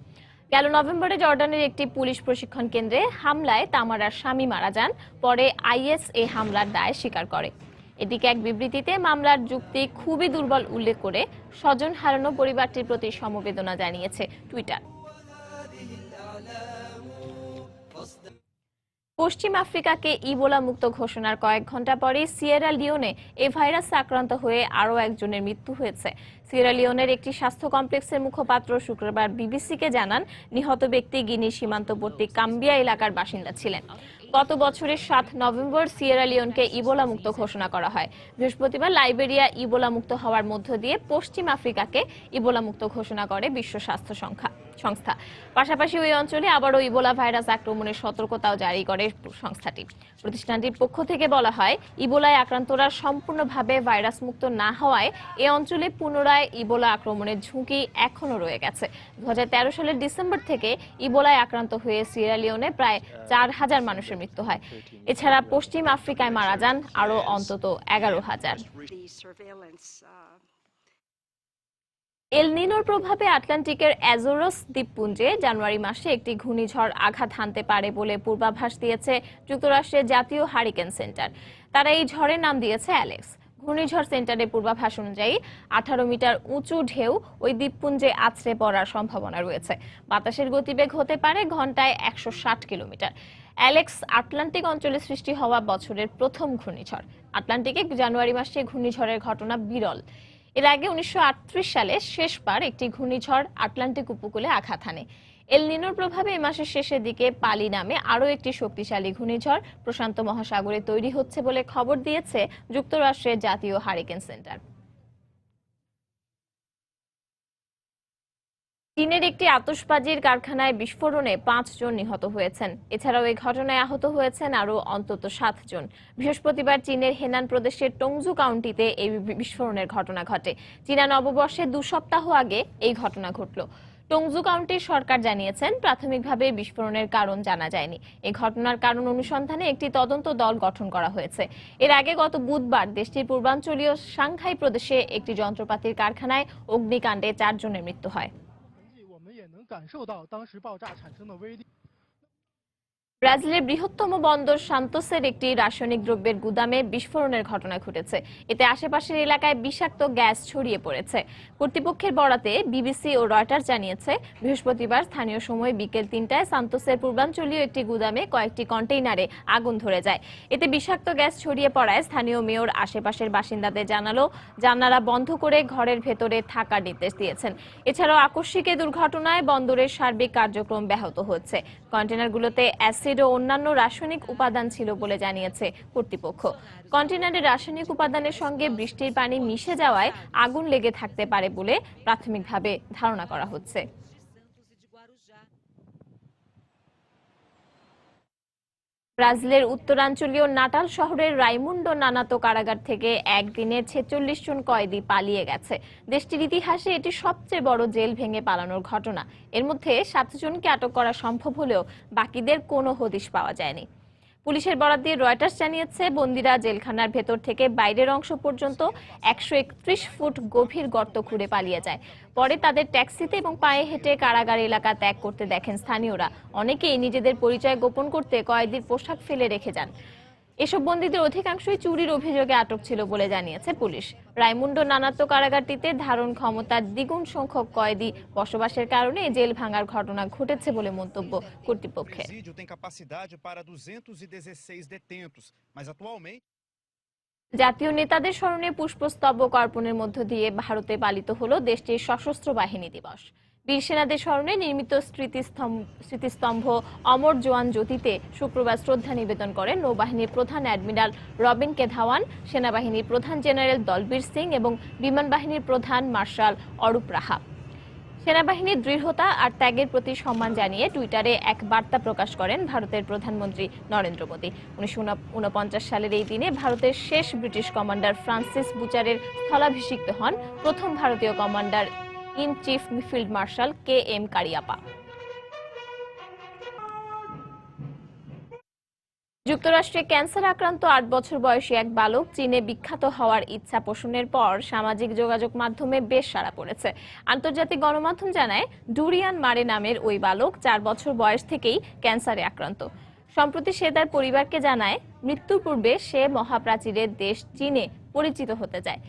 গেল নভেম্বরে জর্ডানের একটি পুলিশ প্রশিক্ষণ কেন্দ্রে হামলায় তামারার স্বামী মারা যান। পরে আইএস এই হামলার দায় স্বীকার করে। এদিকে এক বিবৃতিতে মামলার যুক্তি খুবই দুর্বল উল্লেখ করে স্বজন হারানো পরিবারটির প্রতি সমবেদনা জানিয়েছে টুইটার। পশ্চিম আফ্রিকাকে ইবোলা মুক্ত ঘোষণার কয়েক ঘন্টা পরে সিয়েরা লিওনে এই ভাইরাসে আক্রান্ত হয়ে আরও একজনের মৃত্যু হয়েছে। সিয়েরা লিওনের একটি স্বাস্থ্য কমপ্লেক্সের মুখপাত্র শুক্রবার বিবিসিকে জানান, নিহত ব্যক্তি গিনি সীমান্তবর্তী কাম্বিয়া এলাকার বাসিন্দা ছিলেন। গত বছরের 7 নভেম্বর সিয়েরা লিওনকে ইবোলা মুক্ত ঘোষণা করা হয়। বৃহস্পতিবার লাইবেরিয়া ইবোলা মুক্ত হওয়ার মধ্য দিয়ে পশ্চিম আফ্রিকাকে ইবোলা মুক্ত ঘোষণা করে বিশ্ব স্বাস্থ্য সংস্থা। পাশাপাশি ওই অঞ্চলে আবারও ইবোলা ভাইরাস আক্রমণের সতর্কতাও জারি করে সংস্থাটি। প্রতিষ্ঠানটির পক্ষ থেকে বলা হয়, ইবোলায় আক্রান্তরা সম্পূর্ণভাবে ভাইরাস মুক্ত না হওয়ায় এ অঞ্চলে পুনরায় ইবোলা আক্রমণের ঝুঁকি এখনো রয়ে গেছে। 2013 সালের ডিসেম্বর থেকে ইবোলায় আক্রান্ত হয়ে সিয়েরা লিওনে প্রায় 4000 মানুষের মৃত্যু হয়। এছাড়া পশ্চিম আফ্রিকায় মারা যান আরও অন্তত 11,000। এল নিনোর প্রভাবে আটলান্টিকের অ্যাজোরস দ্বীপপুঞ্জে জানুয়ারি মাসে একটি ঘূর্ণিঝড় আঘাত হানতে পারে বলে পূর্বাভাস দিয়েছে যুক্তরাষ্ট্রের জাতীয় হারিকেন সেন্টার। তারা এই ঝড়ের নাম দিয়েছে অ্যালেক্স। ঘূর্ণিঝড় সেন্টারের পূর্বাভাস অনুযায়ী 18 মিটার উঁচু ঢেউ ওই দ্বীপপুঞ্জে আছড়ে পড়ার সম্ভাবনা রয়েছে। বাতাসের গতিবেগ হতে পারে ঘন্টায় 160 কিলোমিটার। অ্যালেক্স আটলান্টিক অঞ্চলে সৃষ্টি হওয়া বছরের প্রথম ঘূর্ণিঝড়। আটলান্টিকে জানুয়ারি মাসে ঘূর্ণিঝড়ের ঘটনা বিরল। এর আগে 1938 সালে শেষবার একটি ঘূর্ণিঝড় আটলান্টিক উপকূলে আঘাত হানে। এল নিনোর প্রভাবে এই মাসের শেষের দিকে পালি নামে আরও একটি শক্তিশালী ঘূর্ণিঝড় প্রশান্ত মহাসাগরে তৈরি হচ্ছে বলে খবর দিয়েছে যুক্তরাষ্ট্রের জাতীয় হারিকেন সেন্টার। চীনের একটি আতশবাজির কারখানায় বিস্ফোরণে 5 জন নিহত হয়েছেন। এছাড়াও এই ঘটনায় আহত হয়েছেন আরও অন্তত 7 জন। বৃহস্পতিবার চীনের হেনান প্রদেশের টংজু কাউন্টিতে এই বিস্ফোরণের ঘটনা ঘটে। চীনা নববর্ষের 2 সপ্তাহ আগে এই ঘটনা ঘটল। টংজু কাউন্টির সরকার জানিয়েছেন, প্রাথমিকভাবে বিস্ফোরণের কারণ জানা যায়নি। এই ঘটনার কারণ অনুসন্ধানে একটি তদন্ত দল গঠন করা হয়েছে। এর আগে গত বুধবার দেশটির পূর্বাঞ্চলীয় সাংহাই প্রদেশে একটি যন্ত্রপাতির কারখানায় অগ্নিকাণ্ডে 4 জনের মৃত্যু হয়। ব্রাজিলের বৃহত্তম বন্দর সান্তোসের একটি রাসায়নিক দ্রব্যের গুদামে বিস্ফোরণের ঘটনা ঘটেছে। এতে আশেপাশের এলাকায় বিষাক্ত গ্যাস ছড়িয়ে পড়েছে। কর্তৃপক্ষের বরাতে বিবিসি ও রয়টার্স জানিয়েছে, বৃহস্পতিবার স্থানীয় সময় বিকেল 3টায় সান্তোসের পূর্বাঞ্চলীয় একটি গুদামে কয়েকটি কন্টেইনারে আগুন ধরে যায়। এতে বিষাক্ত গ্যাস ছড়িয়ে পড়ায় স্থানীয় মেয়র আশেপাশের বাসিন্দাদের জানালো, জানালা বন্ধ করে ঘরের ভেতরে থাকার নির্দেশ দিয়েছেন। এছাড়াও আকস্মিক এই দুর্ঘটনায় বন্দরের সার্বিক কার্যক্রম ব্যাহত হচ্ছে। কন্টেইনারগুলোতে অ্যাসিড ও অন্যান্য রাসায়নিক উপাদান ছিল বলে জানিয়েছে কর্তৃপক্ষ। কন্টেইনারের রাসায়নিক উপাদানের সঙ্গে বৃষ্টির পানি মিশে যাওয়ায় আগুন লেগে থাকতে পারে বলে প্রাথমিকভাবে ধারণা করা হচ্ছে। ব্রাজিলের উত্তরাঞ্চলীয় নাটাল শহরের রাইমুন্ডো নানাতো কারাগার থেকে একদিনে 46 জন কয়েদি পালিয়ে গেছে। দেশটির ইতিহাসে এটি সবচেয়ে বড় জেল ভেঙে পালানোর ঘটনা। এর মধ্যে 7 জনকে আটক করা সম্ভব হলেও বাকিদের কোনো হদিশ পাওয়া যায়নি। পুলিশের বরাত দিয়ে রয়টার্স জানিয়েছে, বন্দীরা জেলখানার ভেতর থেকে বাইরের অংশ পর্যন্ত 131 ফুট গভীর গর্ত খুঁড়ে পালিয়ে যায়। পরে তাদের ট্যাক্সিতে এবং পায়ে হেঁটে কারাগার এলাকা ত্যাগ করতে দেখেন স্থানীয়রা। অনেকেই নিজেদের পরিচয় গোপন করতে কয়েদির পোশাক ফেলে রেখে যান। এসব বন্দীদের অধিকাংশই চুরির অভিযোগে আটক ছিল বলে জানিয়েছে পুলিশ। রাইমুন্ডো নানাতো কারাগারটিতে ধারণ ক্ষমতার দ্বিগুণ সংখ্যক কয়েদি বসবাসের কারণে জেল ভাঙার ঘটনা ঘটেছে বলে মন্তব্য কর্তৃপক্ষের। জাতীয় নেতাদের স্মরণে পুষ্পস্তবক অর্পণের মধ্য দিয়ে ভারতে পালিত হলো দেশটির সশস্ত্র বাহিনী দিবস। বীর সেনাদের স্মরণে নির্মিত স্মৃতিস্তম্ভ অমর জওয়ান জ্যোতিতে শুক্রবার শ্রদ্ধা নিবেদন করেন নৌবাহিনীর প্রধান অ্যাডমিরাল রবিন কে ধাওয়ান, সেনাবাহিনীর প্রধান জেনারেল দলবীর সিং এবং বিমান বাহিনীর প্রধান মার্শাল অরূপ রাহা। সেনাবাহিনীর দৃঢ়তা আর ত্যাগের প্রতি সম্মান জানিয়ে টুইটারে এক বার্তা প্রকাশ করেন ভারতের প্রধানমন্ত্রী নরেন্দ্র মোদী। 1949 সালের এই দিনে ভারতের শেষ ব্রিটিশ কমান্ডার ফ্রান্সিস বুচারের স্থলাভিষিক্ত হন প্রথম ভারতীয় commander in chief field marshal KM কারিয়াপা। যুক্তরাষ্ট্রে ক্যান্সার আক্রান্ত 8 বছর বয়সী এক বালক চীনে বিখ্যাত হওয়ার ইচ্ছা পোষণের পর সামাজিক যোগাযোগ মাধ্যমে বেশ সাড়া পড়েছে। আন্তর্জাতিক গণমাধ্যম জানায়, ডুরিয়ান মারে নামের ওই বালক 4 বছর বয়স থেকেই ক্যান্সারে আক্রান্ত। সম্প্রতি সে তার পরিবারকে জানায় মৃত্যুর পূর্বে সে মহাপ্রাচীরের দেশ চীনে পরিচিত হতে চায়।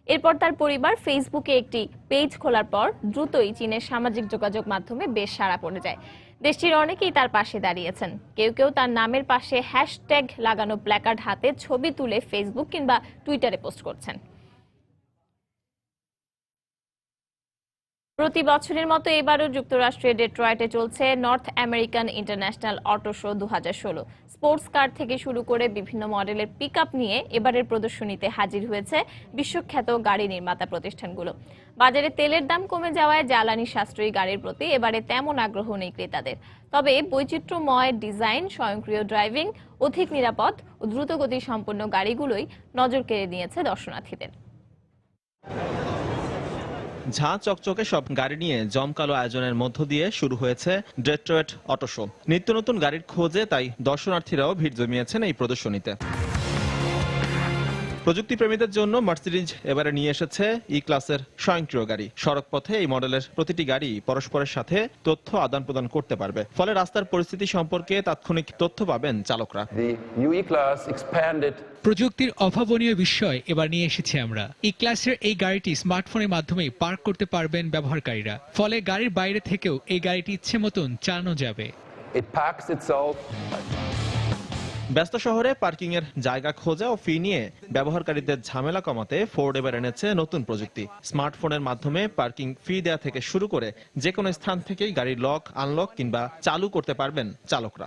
এরপর তার পরিবার ফেসবুকে একটি পেজ খোলার পর দ্রুতই চীনের সামাজিক যোগাযোগ মাধ্যমে বেশ সাড়া পড়ে যায়। দেশটির অনেকেই তার পাশে দাঁড়িয়েছেন। কেউ কেউ তার নামের পাশে হ্যাশট্যাগ লাগানো প্ল্যাকার্ড হাতে ছবি তুলে ফেসবুক কিংবা টুইটারে পোস্ট করছেন। প্রতি বছরের মতো এবারও যুক্তরাষ্ট্রের ডেট্রয়েটে চলছে north American international auto show 2016। Sports car থেকে শুরু করে বিভিন্ন মডেলের পিকআপ নিয়ে এবারের প্রদর্শনীতে হাজির হয়েছে বিশ্বখ্যাত গাড়ি নির্মাতা প্রতিষ্ঠানগুলো। বাজারে তেলের দাম কমে যাওয়ায় জ্বালানি সাশ্রয়ী গাড়ির প্রতি এবারে তেমন আগ্রহ নেই ক্রেতাদের। তবে বৈচিত্র্যময় ডিজাইন, স্বয়ংক্রিয় ড্রাইভিং, অধিক নিরাপদ ও দ্রুতগতি সম্পন্ন গাড়িগুলোই নজর কেড়ে নিয়েছে দর্শনার্থীদের। ঝাঁ চকচকে সব গাড়ি নিয়ে জমকালো আয়োজনের মধ্য দিয়ে শুরু হয়েছে ডেট্রয়েট অটো শো। নিত্য নতুন গাড়ির খোঁজে তাই দর্শনার্থীরাও ভিড় জমিয়েছেন এই প্রদর্শনীতে। প্রযুক্তি প্রেমীদের জন্য মার্সিডিজ এবারে নিয়ে এসেছে ই ক্লাসের স্বয়ংক্রিয় গাড়ি। সড়ক পথে এই মডেলের প্রতিটি গাড়ি পরস্পরের সাথে তথ্য আদান প্রদান করতে পারবে, ফলে রাস্তার পরিস্থিতি সম্পর্কে তাৎক্ষণিক তথ্য পাবেন চালকরা। প্রযুক্তির অভাবনীয় বিষয় এবার নিয়ে এসেছি আমরা। ই ক্লাসের এই গাড়িটি স্মার্টফোনের মাধ্যমে পার্ক করতে পারবেন ব্যবহারকারীরা, ফলে গাড়ির বাইরে থেকেও এই গাড়িটি ইচ্ছে মতন চালানো যাবে। ব্যস্ত শহরে পার্কিং এর জায়গা খোঁজা ও ফি নিয়ে ব্যবহারকারীদের ঝামেলা কমাতে ফোর্ড এবার এনেছে নতুন প্রযুক্তি। স্মার্টফোনের মাধ্যমে পার্কিং ফি দেওয়া থেকে শুরু করে যে কোনো স্থান থেকেই গাড়ির লক, আনলক কিংবা চালু করতে পারবেন চালকরা।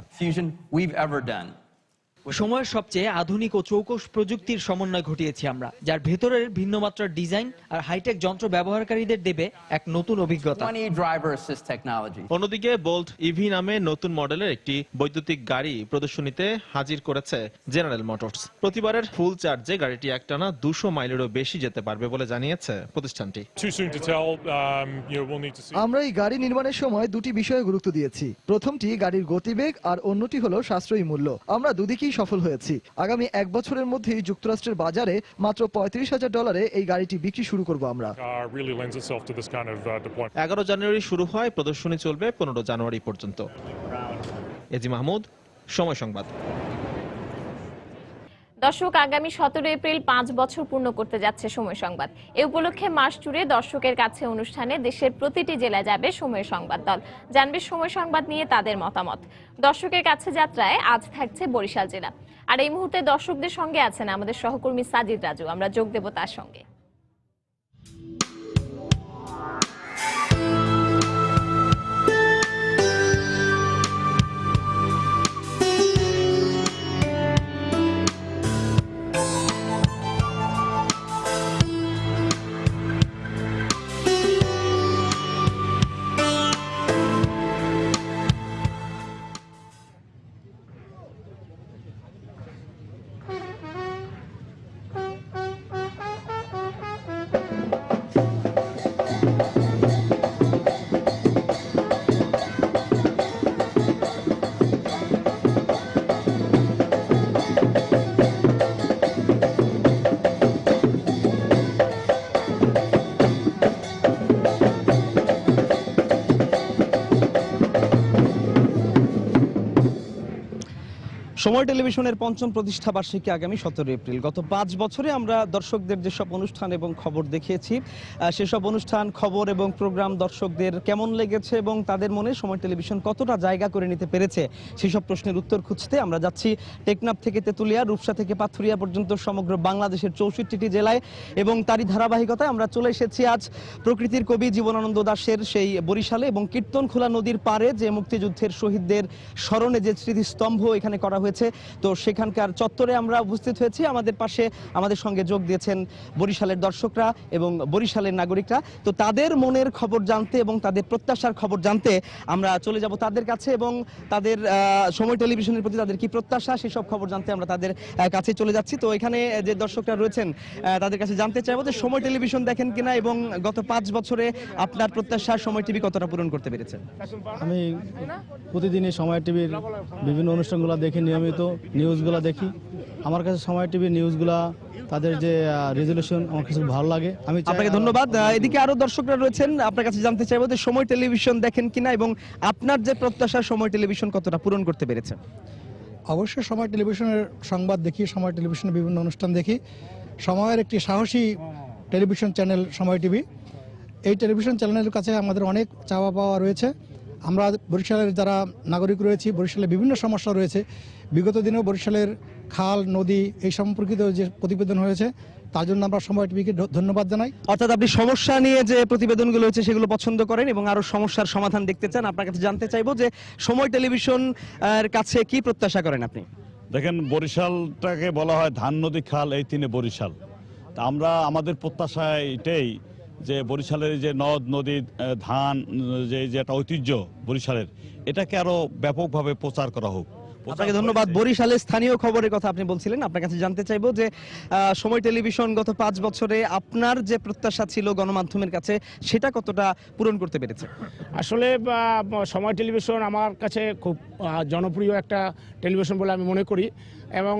সময়ের সবচেয়ে আধুনিক ও চৌকস প্রযুক্তির সমন্বয় ঘটিয়েছি আমরা, যার ভেতরের ভিন্ন মাত্রার ডিজাইন আর হাইটেক যন্ত্র ব্যবহারকারীদের দেবে এক নতুন অভিজ্ঞতা। অন্যদিকে বোল্ট ইভি নামে নতুন মডেলের একটি বৈদ্যুতিক গাড়ি প্রদর্শনীতে হাজির করেছে জেনারেল মোটরস। প্রতিবারের ফুল চার্জে গাড়িটি একটানা 200 মাইলেরও বেশি যেতে পারবে বলে জানিয়েছে প্রতিষ্ঠানটি। আমরা এই গাড়ি নির্মাণের সময় দুটি বিষয়ে গুরুত্ব দিয়েছি। প্রথমটি গাড়ির গতিবেগ আর অন্যটি হলো সাশ্রয়ী মূল্য। আমরা দুদিকেই সফল হয়েছি। আগামী 1 বছরের মধ্যেই যুক্তরাষ্ট্রের বাজারে মাত্র $35,000 এই গাড়িটি বিক্রি শুরু করব আমরা। 11 জানুয়ারি শুরু হয়, প্রদর্শনী চলবে 15 জানুয়ারি পর্যন্ত। এজি মাহমুদ, সময় সংবাদ। দর্শক, আগামী 17 এপ্রিল 5 বছর পূর্ণ করতে যাচ্ছে সময় সংবাদ। এ উপলক্ষে মাস জুড়ে দর্শকের কাছে অনুষ্ঠানে দেশের প্রতিটি জেলায় যাবে সময় সংবাদ দল, জানবে সময় সংবাদ নিয়ে তাদের মতামত। দর্শকের কাছে যাত্রায় আজ থাকছে বরিশাল জেলা। আর এই মুহূর্তে দর্শকদের সঙ্গে আছেন আমাদের সহকর্মী সাজিদ রাজু। আমরা যোগ দেব তার সঙ্গে। সময় টেলিভিশনের ৫ম প্রতিষ্ঠা বার্ষিকী আগামী 17 এপ্রিল। গত 5 বছরে আমরা দর্শকদের যেসব অনুষ্ঠান এবং খবর দেখিয়েছি, সেসব অনুষ্ঠান, খবর এবং প্রোগ্রাম দর্শকদের কেমন লেগেছে এবং তাদের মনে সময় টেলিভিশন কতটা জায়গা করে নিতে পেরেছে সেসব প্রশ্নের উত্তর খুঁজতে আমরা যাচ্ছি টেকনাফ থেকে তেতুলিয়া, রূপসা থেকে পাথুরিয়া পর্যন্ত সমগ্র বাংলাদেশের 64টি জেলায়। এবং তারই ধারাবাহিকতায় আমরা চলে এসেছি আজ প্রকৃতির কবি জীবনানন্দ দাশের সেই বরিশালে এবং কীর্তনখোলা নদীর পাড়ে, যে মুক্তিযুদ্ধের শহীদদের স্মরণে যে স্মৃতিস্তম্ভ এখানে করা হয়েছে, তো সেখানকার চত্বরে আমরা উপস্থিত হয়েছি। আমাদের পাশে আমাদের সঙ্গে যোগ দিয়েছেন বরিশালের দর্শকরা এবং বরিশালের নাগরিকরা। তো তাদের মনের খবর জানতে এবং তাদের প্রত্যাশার খবর জানতে আমরা চলে যাব তাদের কাছে এবং তাদের সময় টেলিভিশনের প্রতি তাদের কি প্রত্যাশা সেসব খবর জানতে আমরা তাদের কাছে চলে যাচ্ছি। তো এখানে যে দর্শকরা রয়েছেন তাদের কাছে জানতে চাইবো যে সময় টেলিভিশন দেখেন কিনা এবং গত 5 বছরে আপনার প্রত্যাশা সময় টিভি কতটা পূরণ করতে পেরেছে? আমি প্রতিদিনই সময় টিভির বিভিন্ন অনুষ্ঠানগুলো দেখি, নিয়মিত নিউজগুলো দেখি। আমার কাছে সময় টিভির নিউজগুলা, তাদের যে রেজুলেশন আমার কাছে ভালো লাগে। আমি আপনাকে ধন্যবাদ। এদিকে আরো দর্শকরা রয়েছেন, আপনার কাছে জানতে চাইবো যে সময় টেলিভিশন দেখেন কিনা এবং আপনার যে প্রত্যাশা সময় টেলিভিশন কতটা পূরণ করতে পেরেছে? অবশ্যই সময় টেলিভিশনের সংবাদ দেখি, সময় টেলিভিশনের বিভিন্ন অনুষ্ঠান দেখি। সময়ের একটি সাহসী টেলিভিশন চ্যানেল সময় টিভি। এই টেলিভিশন চ্যানেলের কাছে আমাদের অনেক চাওয়া পাওয়া রয়েছে। আমরা বরিশালের যারা নাগরিক রয়েছি, বরিশালে বিভিন্ন সমস্যা রয়েছে। বিগত দিনেও বরিশালের খাল নদী এই সম্পর্কিত যে প্রতিবেদন হয়েছে, তার জন্য আমরা সময় টিভিকে ধন্যবাদ জানাই। অর্থাৎ আপনি সমস্যা নিয়ে যে প্রতিবেদনগুলো হচ্ছে সেগুলো পছন্দ করেন এবং আরো সমস্যার সমাধান দেখতে চান। আপনার কাছে জানতে চাইবো যে সময় টেলিভিশন এর কাছে কি প্রত্যাশা করেন আপনি? দেখেন, বরিশালটাকে বলা হয় ধান নদী খাল, এই তিনে বরিশাল। তা আমরা আমাদের প্রত্যাশা এটাই যে বরিশালের যে নদ নদী ধান যে একটা ঐতিহ্য বরিশালের, এটাকে আরো ব্যাপকভাবে প্রচার করা হোক। আপনাকে ধন্যবাদ। বরিশালের স্থানীয় খবরের কথা আপনি বলছিলেন, আপনার কাছে জানতে চাইবো যে সময় টেলিভিশন গত 5 বছরে আপনার যে প্রত্যাশা ছিল গণমাধ্যমের কাছে সেটা কতটা পূরণ করতে পেরেছে? আসলে সময় টেলিভিশন আমার কাছে খুব জনপ্রিয় একটা টেলিভিশন বলে আমি মনে করি এবং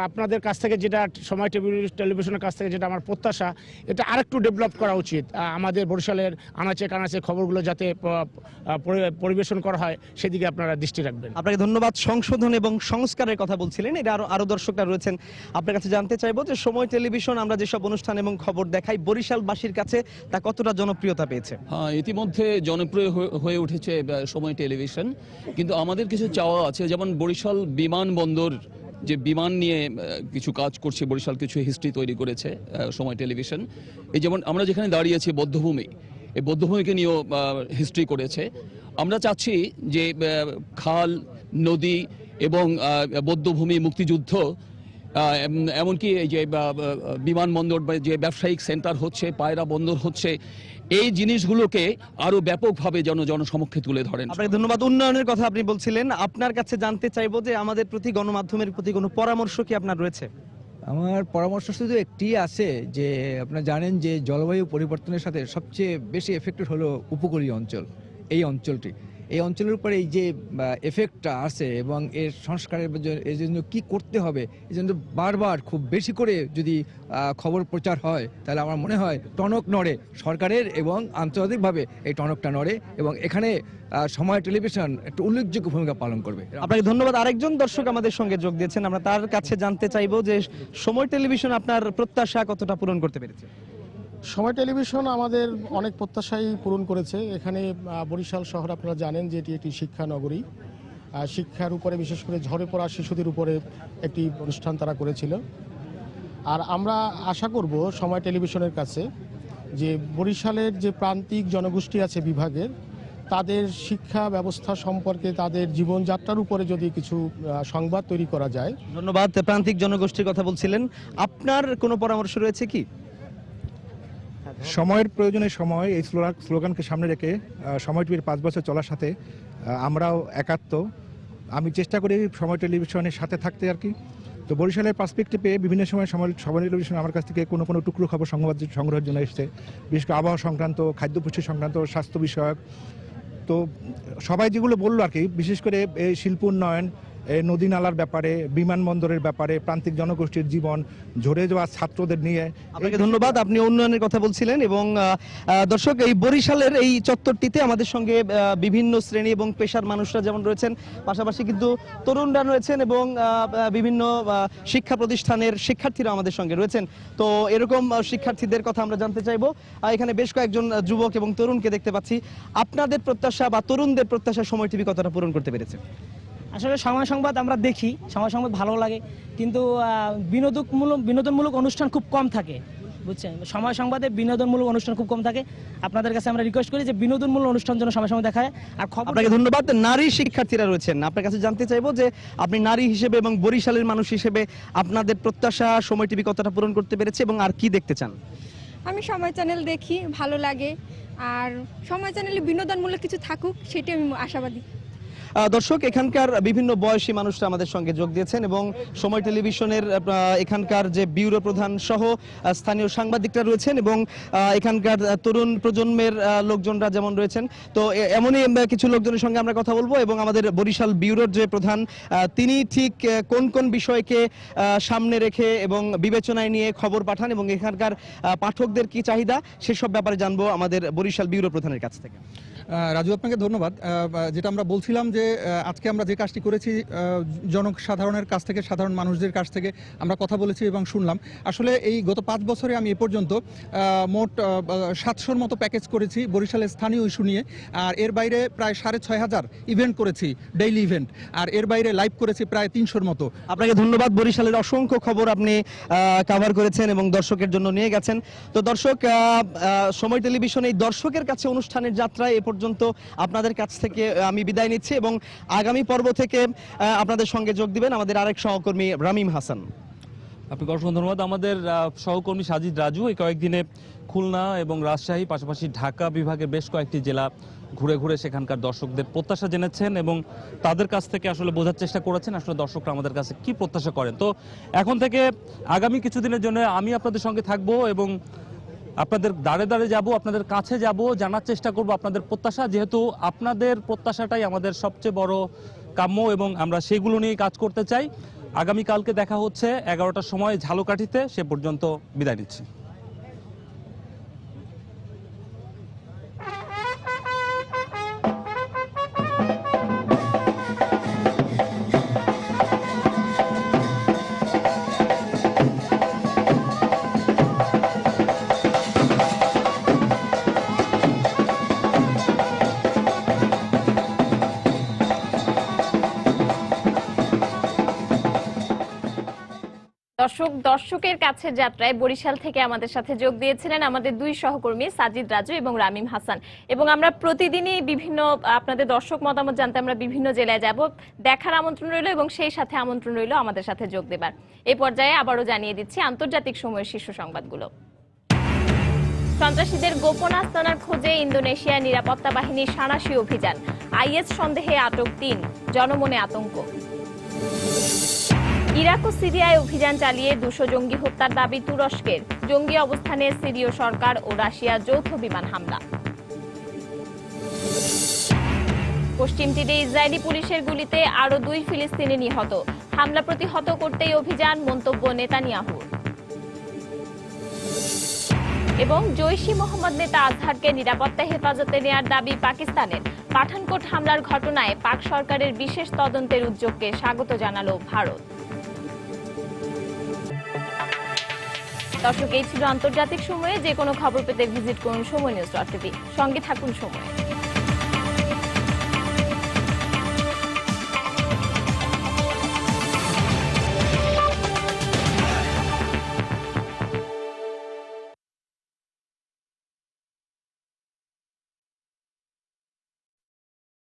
আপনাদের কাছ থেকে যেটা সময় টেলিভিশনের কাছ থেকে যেটা আমার প্রত্যাশা, এটা আরেকটু ডেভেলপ করা উচিত। আমাদের বরিশালের আনাচে কানাচে খবরগুলো যাতে পরিবেশন করা হয় সেদিকে আপনারা দৃষ্টি রাখবেন। আপনাকে ধন্যবাদ। সংশোধন এবং সংস্কারের কথা বলছিলেন, এটা আরো দর্শকরা রয়েছেন, আপনার কাছে জানতে চাইবো যে সময় টেলিভিশন আমরা যেসব অনুষ্ঠান এবং খবর দেখাই বরিশালবাসীর কাছে তা কতটা জনপ্রিয়তা পেয়েছে? হ্যাঁ, ইতিমধ্যে জনপ্রিয় হয়ে উঠেছে সময় টেলিভিশন, কিন্তু আমাদের কিছু চাওয়া আছে। যেমন বরিশাল বিমানবন্দর, যে বিমান নিয়ে কিছু কাজ করছে, বরিশাল কিছু হিস্ট্রি তৈরি করেছে সময় টেলিভিশন। এই যেমন আমরা যেখানে দাঁড়িয়েছি বধ্যভূমি, এই বধ্যভূমিকে নিয়েও হিস্ট্রি করেছে। আমরা চাচ্ছি যে খাল নদী এবং বধ্যভূমি, মুক্তিযুদ্ধ, এমনকি এই যে বিমানবন্দর বা যে ব্যবসায়িক সেন্টার হচ্ছে, পায়রা বন্দর হচ্ছে, এই জিনিসগুলোকে আরো ব্যাপকভাবে জনসমক্ষে তুলে ধরেন। আপনাকে ধন্যবাদ। উন্নয়নের কথা আপনি বলছিলেন, আপনার কাছে জানতে চাইবো যে আমাদের প্রতি গণমাধ্যমের প্রতি কোনো পরামর্শ কি আপনার রয়েছে? আমার পরামর্শ শুধু একটি আছে যে আপনারা জানেন যে জলবায়ু পরিবর্তনের সাথে সবচেয়ে বেশি এফেক্টেড হলো উপকূলীয় অঞ্চল। এই অঞ্চলটি, এই অঞ্চলের উপরে এই যে এফেক্টটা আছে এবং এর সংস্কারের এর জন্য কী করতে হবে, এই জন্য বারবার খুব বেশি করে যদি খবর প্রচার হয় তাহলে আমার মনে হয় টনক নড়ে সরকারের এবং আন্তর্জাতিকভাবে এই টনকটা নড়ে এবং এখানে সময় টেলিভিশন একটু উল্লেখযোগ্য ভূমিকা পালন করবে। আপনাকে ধন্যবাদ। আরেকজন দর্শক আমাদের সঙ্গে যোগ দিয়েছেন, আমরা তার কাছে জানতে চাইবো যে সময় টেলিভিশন আপনার প্রত্যাশা কতটা পূরণ করতে পেরেছে? সময় টেলিভিশন আমাদের অনেক প্রত্যাশাই পূরণ করেছে। এখানে বরিশাল শহর আপনারা জানেন যে এটি একটি শিক্ষা নগরী। শিক্ষার উপরে, বিশেষ করে ঝরে পড়া শিশুদের উপরে একটি অনুষ্ঠান তারা করেছিল। আর আমরা আশা করব সময় টেলিভিশনের কাছে যে বরিশালের যে প্রান্তিক জনগোষ্ঠী আছে বিভাগের, তাদের শিক্ষা ব্যবস্থা সম্পর্কে, তাদের জীবনযাত্রার উপরে যদি কিছু সংবাদ তৈরি করা যায়। ধন্যবাদ। প্রান্তিক জনগোষ্ঠীর কথা বলছিলেন, আপনার কোনো পরামর্শ রয়েছে কি? সময়ের প্রয়োজনে সময়, এই স্লোগানকে সামনে রেখে সময় টিভির 5 বছর চলার সাথে আমরাও একাত্ম। আমি চেষ্টা করি সময় টেলিভিশনের সাথে থাকতে আর কি। তো বরিশালের পার্সপেক্টিভে বিভিন্ন সময় সময় টেলিভিশন আমার কাছ থেকে কোনো টুকরো খবর সংগ্রহের জন্য এসছে, বিশেষ করে আবহাওয়া সংক্রান্ত, খাদ্যপুষ্টি সংক্রান্ত, স্বাস্থ্য বিষয়ক। তো সবাই যেগুলো বললো আর কি, বিশেষ করে এই শিল্প উন্নয়ন, নদী নালার ব্যাপারে, বিমানবন্দরের ব্যাপারে, প্রান্তিক জনগোষ্ঠীর জীবন, ঝরে যাওয়া ছাত্রদের নিয়ে। আপনাকে ধন্যবাদ। আপনি উন্নয়নের কথা বলছিলেন এবং দর্শক, এই বরিশালের এই চত্বরটিতে আমাদের সঙ্গে বিভিন্ন শ্রেণী এবং পেশার মানুষরা যেমন রয়েছেন, পাশাপাশি কিন্তু তরুণরা রয়েছেন এবং বিভিন্ন শিক্ষা প্রতিষ্ঠানের শিক্ষার্থীরা আমাদের সঙ্গে রয়েছেন। তো এরকম শিক্ষার্থীদের কথা আমরা জানতে চাইবো। এখানে বেশ কয়েকজন যুবক এবং তরুণকে দেখতে পাচ্ছি। আপনাদের প্রত্যাশা বা তরুণদের প্রত্যাশা সময় টিভি কতটা পূরণ করতে পেরেছে? আসলে সময় সংবাদ আমরা দেখি, সময় সংবাদ ভালো লাগে, কিন্তু বিনোদনমূলক অনুষ্ঠান খুব কম থাকে, বুঝছেন। সময় সংবাদে বিনোদনমূলক অনুষ্ঠান খুব কম থাকে। আপনাদের কাছে আমরা রিকোয়েস্ট করি যে বিনোদনমূলক অনুষ্ঠান যেন সময় সময় দেখায়। আর আপনাকে ধন্যবাদ। নারী শিক্ষার্থীরা রয়েছেন, আপনার কাছে জানতে চাইবো যে আপনি নারী হিসেবে এবং বরিশালের মানুষ হিসেবে আপনাদের প্রত্যাশা সময় টিভি কতটা পূরণ করতে পেরেছে এবং আর কি দেখতে চান? আমি সময় চ্যানেল দেখি, ভালো লাগে, আর সময় চ্যানেলে বিনোদনমূলক কিছু থাকুক সেটাই আমি আশাবাদী। দর্শক, এখানকার বিভিন্ন বয়সী মানুষরা আমাদের সঙ্গে যোগ দিয়েছেন এবং সময় টেলিভিশনের এখানকার যে ব্যুরো প্রধান সহ স্থানীয় সাংবাদিকরা রয়েছেন এবং এখানকার তরুণ প্রজন্মের লোকজনরা যেমন রয়েছেন। তো এমনই কিছু লোকজনের সঙ্গে আমরা কথা বলবো এবং আমাদের বরিশাল ব্যুরোর যে প্রধান, তিনি ঠিক কোন কোন বিষয়কে সামনে রেখে এবং বিবেচনায় নিয়ে খবর পাঠান এবং এখানকার পাঠকদের কি চাহিদা, সেসব ব্যাপারে জানবো আমাদের বরিশাল ব্যুরো প্রধানের কাছ থেকে। রাজু, আপনাকে ধন্যবাদ। যেটা আমরা বলছিলাম যে যে আজকে আমরা যে কাজটি করেছি জনসাধারণের কাছ থেকে, সাধারণ মানুষদের কাছ থেকে আমরা কথা বলেছি এবং শুনলাম। আসলে এই গত 5 বছরে আমি এ পর্যন্ত মোট 700-র মতো প্যাকেজ করেছি বরিশালের স্থানীয় ইস্যু নিয়ে। আর এর বাইরে প্রায় 6500 ইভেন্ট করেছি, ডেইলি ইভেন্ট। আর এর বাইরে লাইভ করেছি প্রায় 300-র মতো। আপনাকে ধন্যবাদ। বরিশালের অসংখ্য খবর আপনি কভার করেছেন এবং দর্শকের জন্য নিয়ে গেছেন। তো দর্শক, সময় টেলিভিশন এই দর্শকের কাছে অনুষ্ঠানের যাত্রায় এ পর্যন্ত আপনাদের কাছ থেকে আমি বিদায় নিচ্ছি এবং আগামী পর্ব থেকে আপনাদের সঙ্গে যোগ দিবেন আমাদের আরেক সহকর্মী রামিম হাসান। আপনাকে অসংখ্য ধন্যবাদ। আমাদের সহকর্মী সাজিদ রাজু এই কয়েকদিনে খুলনা এবং রাজশাহী পাশাপাশি ঢাকা বিভাগের বেশ কয়েকটি জেলা ঘুরে ঘুরে সেখানকার দর্শকদের প্রত্যাশা জেনেছেন এবং তাদের কাছ থেকে আসলে বোঝার চেষ্টা করেছেন আসলে দর্শকরা আমাদের কাছে কি প্রত্যাশা করেন। তো এখন থেকে আগামী কিছুদিনের জন্য আমি আপনাদের সঙ্গে থাকবো এবং আপনাদের দাঁড়ে দাঁড়ে যাব, আপনাদের কাছে যাব, জানার চেষ্টা করব আপনাদের প্রত্যাশা, যেহেতু আপনাদের প্রত্যাশাটাই আমাদের সবচেয়ে বড় কাম্য এবং আমরা সেগুলো নিয়ে কাজ করতে চাই। আগামীকালকে দেখা হচ্ছে 11টার সময় ঝালকাঠিতে। সে পর্যন্ত বিদায় নিচ্ছি। দর্শকের কাছে যাত্রায় বরিশাল থেকে আমাদের সাথে যোগ দিয়েছিলেন আমাদের দুই সহকর্মী সাজিদ রাজু এবং রামিম হাসান। এবং আমরা প্রতিদিনই বিভিন্ন আপনাদের দর্শক মতামত জানতে আমরা বিভিন্ন জেলায় যাব, দেখার আমন্ত্রণ রইল এবং সেই সাথে আমন্ত্রণ রইল আমাদের সাথে যোগ দেবার। এই পর্যায়ে আবারও জানিয়ে দিচ্ছি আন্তর্জাতিক সময়ের শীর্ষ সংবাদগুলো। সন্ত্রাসীদের গোপন আস্তানার খোঁজে ইন্দোনেশিয়ার নিরাপত্তা বাহিনীর সাঁড়াশি অভিযান, আইএস সন্দেহে আটক 3, জনমনে আতঙ্ক। ইরাক ও সিরিয়ায় অভিযান চালিয়ে 200 জঙ্গি হত্যার দাবি তুরস্কের, জঙ্গি অবস্থানে সিরীয় সরকার ও রাশিয়ার যৌথ বিমান হামলা। পশ্চিম তীরে ইসরায়েলি পুলিশের গুলিতে আরো 2 ফিলিস্তিনি নিহত, হামলা প্রতিহত করতেই অভিযান, মন্তব্য নেতানিয়াহুর। এবং জৈশি মোহাম্মদ নেতা আজহারকে নিরাপত্তা হেফাজতে নেয়ার দাবি পাকিস্তানের, পাঠানকোট হামলার ঘটনায় পাক সরকারের বিশেষ তদন্তের উদ্যোগকে স্বাগত জানালো ভারত। দর্শক, এই ছিল আন্তর্জাতিক সময়ে। যে কোনো খবর পেতে ভিজিট করুন সময় নিউজ.tv। সঙ্গে থাকুন সময়।